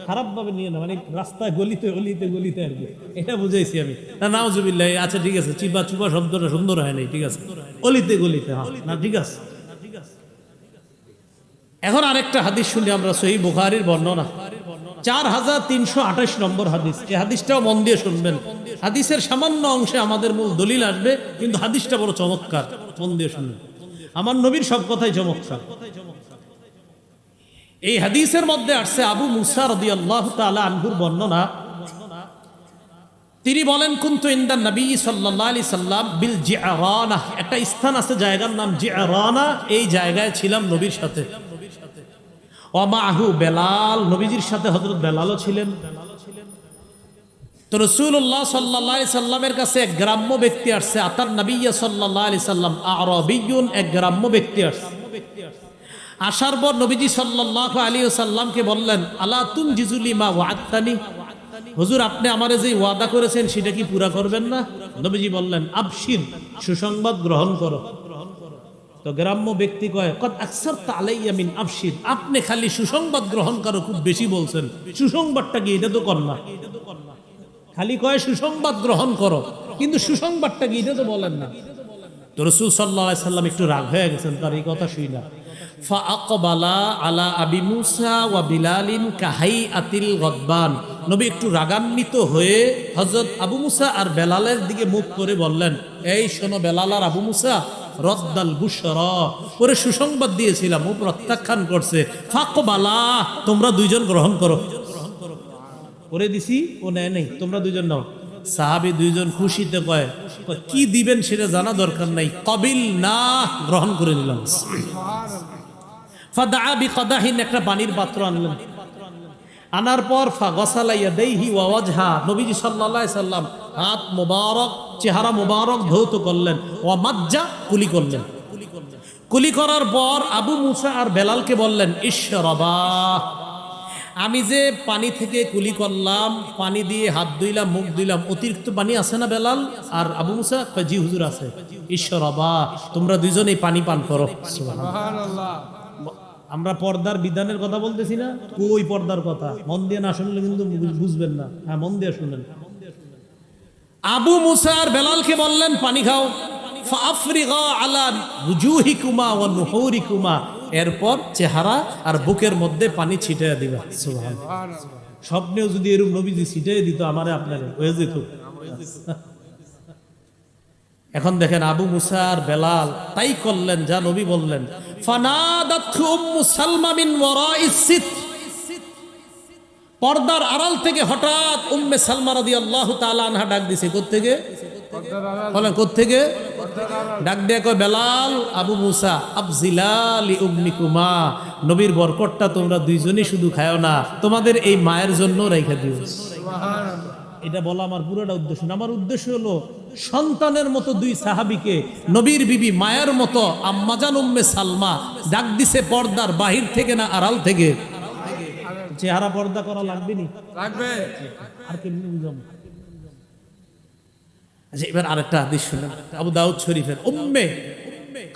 খারাপ ভাবে নিয়ে না, মানে রাস্তায় গলিতে গলিতে গলিতে আর কি, এটা বুঝাইছি আমি না। নাউজুবিল্লাহ, আচ্ছা ঠিক আছে, চিপা চুপা শব্দটা সুন্দর হয় নাই, ঠিক আছে, গলিতে গলিতে, হ্যাঁ না, ঠিক আছে। এখন আরেকটা হাদিস শুনি আমরা, সহিহ বুখারীর বর্ণনা, 4328 নম্বর হাদিস। এই হাদিসটাও মন দিয়ে শুনবেন, হাদিসের সামান্য অংশে আমাদের মূল দলিল আসবে, কিন্তু হাদিসটা বড় চমৎকার, মন দিয়ে শুনবেন। আমার নবীর সব কথাই চমৎকার। এই হাদিসের মধ্যে আসছে আবু মুসা রাদিয়াল্লাহু তাআলা আনহুর বর্ণনা। তিনি বলেন, কুনতু ইনদান নবী সাল্লাল্লাহু আলাইহি সাল্লাম বিল জিআরানা, একটা স্থান আছে, জায়গার নাম জিআরানা, এই জায়গায় ছিলাম নবীর সাথে। ওয়া মাহু বেলাল, নবীজির সাথে হযরত বেলালও ছিলেন। তো রাসূলুল্লাহ সাল্লাল্লাহু আলাইহি সাল্লামের কাছে এক গ্রাম্য ব্যক্তি আসছে। আতান নবী সাল্লাল্লাহু আলাইহি সাল্লাম আরাবিয়্যুন, এক গ্রাম্য ব্যক্তি আসছে। আসার পর নবীজি সাল্লাল্লাহু আলাইহি ওয়াসাল্লামকে বললেন, আলা তুনজিজু লিমা ওয়া'আদতানি, হুজুর আপনি আমারে যে ওয়াদা করেছেন সেটা কি পুরা করবেন না? নবীজি বললেন, আবশির, সুসংবাদ গ্রহণ করো। তো গ্রাম্য ব্যক্তি কয় কদ আকসারতা আলাইয়া মিন আবশির, আপনি খালি সুসংবাদ গ্রহণ করো খুব বেশি বলছেন, সুসংবাদটা কি এটা তো কর না। খালি কয় সুসংবাদ গ্রহণ করো, কিন্তু সুসংবাদটা কি এটা তো বলেন না। তো রাসূল সাল্লাল্লাহু আলাইহি সাল্লাম একটু রাগ হয়ে গেছেন তার এই কথা শুই না। ফাআকবালা আলা আবি মুসা ওয়া বিলালিন কাহাইআতিল গদবান, নবী একটু রাগান্বিত হয়ে হযরত আবু মুসা আর বেলালের দিকে মুখ করে বললেন, এই শোনো বেলাল আর আবু মুসা, রদ্দাল বুশরা, পরে সুসংবাদ দিয়েছিলাম ও প্রত্যাখ্যান করছে, ফাকবালা, তোমরা দুইজন গ্রহণ করো। করে দিছি, ও নেয় নেই, তোমরা দুইজন নাও। সাহাবী দুইজন খুশিতে কয় কি দিবেন সেটা জানা দরকার নাই, কবিল না, গ্রহণ করে নিলাম। ফাদা বিকাদাহিন, একটা পানির পাত্র আনলেন, আনার পর ফাগসালা ইয়াদাইহি ওয়া ওয়াজহা, নবীজি সাল্লাল্লাহু আলাইহি সাল্লাম হাত মোবারক, চেহারা মোবারক ধৌত করলেন, ওয়া মাজ্জা, কুলি করলেন। কুলি করার পর আবু মুসা আর বেলালকে বললেন, ইশরাবা, আমি যে পানি থেকে কুলি করলাম, পানি দিয়ে হাত ধুইলাম, মুখ ধুইলাম, অতিরিক্ত পানি আছে না বেলাল আর আবু মুসা? জি হুজুর আছে। ইশরাবা, তোমরা দুইজনেই পানি পান করো। সুবহানাল্লাহ। আমরা পর্দার বিধানের কথা বলতেছি না, কই পর্দার কথা, মন দিয়ে না শুনলে কিন্তু বুঝবেন না। হ্যাঁ, মন দিয়ে শুনেন। আবু মুসা আর বেলালকে বললেন পানি খাও। ফাআফরিগা আলা ওয়ুজুহিকুমা ওয়া নুহুরিকুমা, এরপর চেহারা আর বুকের মধ্যে পানি ছিটিয়ে দিবা। সুবহানাল্লাহ। স্বপ্নেও যদি এরকম নবীজি ছিটিয়ে দিত আমারে আপনারে, হয়ে যেত। এখন দেখেন আবু মুসা আর বেলাল তাই করলেন যা নবী বললেন। ফানাদাতহু উম্মু সালমা মিন ওয়ারাইস সিত্র, পর্দার আড়াল থেকে হঠাৎ উম্মে সালমা রাদিয়াল্লাহু তাআলা আনহা ডাক দিছে। কোত্থেকে? বলেন কোত্থেকে? ডাক দিয়ে কয়, বেলাল, আবু মুসা, আফজিলা লি উম্মিকুমা, নবীর বরকতটা তোমরা দুইজনই শুধু খায়ও না, তোমাদের এই মায়ের জন্য রেখে দিও। সুবহানাল্লাহ। এটা বলা আমার পুরোটা উদ্দেশ্য না। আমার উদ্দেশ্য হলো সন্তানের মতো দুই সাহাবীকে নবীর বিবি মায়ের মতো আম্মাজান উম্মে সালমা ডাক দিছে পর্দার বাহির থেকে না আড়াল থেকে। চেহারা পর্দা করা লাগবে নি? লাগবে। আর কেমনি বুঝাবো? আচ্ছা, এবার আরেকটা হাদিস শুনেন, আবু দাউদ শরীফের। উম্মে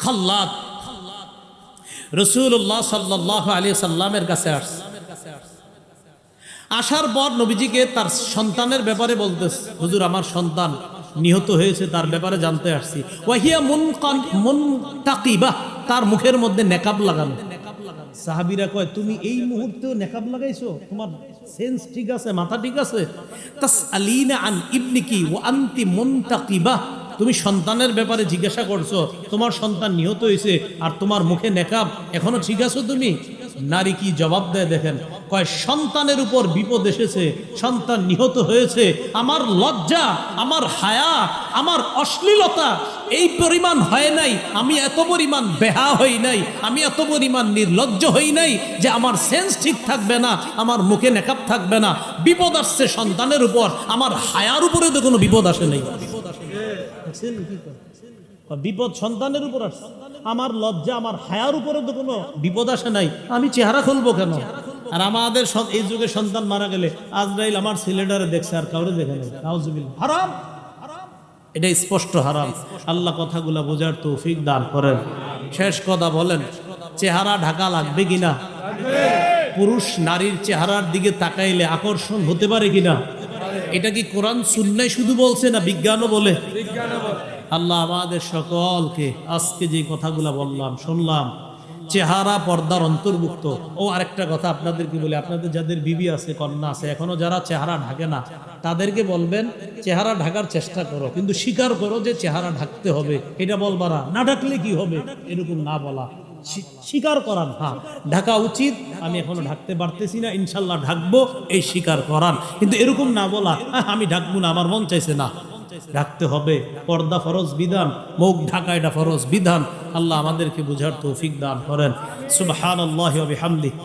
খাল্লাদ রাসূলুল্লাহ সাল্লাল্লাহু আলাইহি সাল্লামের কাছে আসছে। আসার পর নবীজিকে তার সন্তানের ব্যাপারে বলতেছে, হুজুর আমার সন্তান নিহত হয়েছে, তার ব্যাপারে জানতে আসছি। ওয়াহিয়া মুনতাকিবা, তার মুখের মধ্যে নেকাব লাগানো। সাহাবীরা কয়, তুমি এই মুহূর্তেও নেকাব লাগাইছো? তোমার সেন্স ঠিক আছে, মাথা ঠিক আছে? তাসআলিনা আন ইবনিকি ওয়া আনতি মুনতাকিবা, তুমি সন্তানের ব্যাপারে জিজ্ঞাসা করছো, তোমার সন্তান নিহত হয়েছে আর তোমার মুখে নেকাব, এখনো ঠিক আছো তুমি? নারী কি জবাব দেয় দেখেন, কয় সন্তানের উপর বিপদ এসেছে, সন্তান নিহত হয়েছে, আমার লজ্জা, আমার হায়া, আমার অশ্লীলতা এই পরিমাণ হয় নাই, আমি এত পরিমাণ বেহা হই নাই, আমি এত পরিমাণ নির্লজ্জ হই নাই যে আমার সেন্স ঠিক থাকবে না, আমার মুখে নেকাব থাকবে না। বিপদ আসছে সন্তানের উপর, আমার হায়ার উপরে তো কোনো বিপদ আসে নাই। বিপদ সন্তানের উপর আসছে, আমার লজ্জা, আমার হায়ার উপরে তো কোনো বিপদ আসে নাই, আমি চেহারা খুলবো কেন? আর আমাদের এই যুগে সন্তান মারা গেলে আজরাইল আমার ছেলেটারে দেখছে আর কাউরে দেখে নাই। নাউজুবিল্লাহ। হারাম, এটা স্পষ্ট হারাম। আল্লাহ কথাগুলা বোঝার তৌফিক দান করেন। শেষ কথা বলেন, চেহারা ঢাকা লাগবে কিনা? পুরুষ নারীর চেহারার দিকে তাকাইলে আকর্ষণ হতে পারে কিনা? এটা কি কোরআন সুন্নাহ শুধু বলছে না বিজ্ঞানও বলে? আল্লাহ আমাদের সকলকে আজকে যে কথাগুলা বললাম শুনলাম, চেহারা পর্দার অন্তর্ভুক্ত। ও আরেকটা কথা আপনাদেরকে বলি, আপনাদের যাদের বিবি আছে, কন্যা আছে, এখনো যারা চেহারা ঢাকে না, তাদেরকে বলবেন চেহারা ঢাকার চেষ্টা করো, কিন্তু স্বীকার করো যে চেহারা ঢাকতে হবে। এটা বলবারা না ঢাকলে কি হবে, এরকম না বলা, স্বীকার করান। হ্যাঁ, ঢাকা উচিত, আমি এখনো ঢাকতে পারতেছি না, ইনশাল্লাহ ঢাকবো, এই স্বীকার করান। কিন্তু এরকম না বলা, আমি ঢাকবো না, আমার মন চাইছে না। ঢাকতে হবে, পর্দা ফরজ বিধান, মুখ ঢাকা এটা ফরজ বিধান। আল্লাহ আমাদেরকে বুঝার তৌফিক দান করেন। সুবহানাল্লাহি ওয়া বিহামদিহি।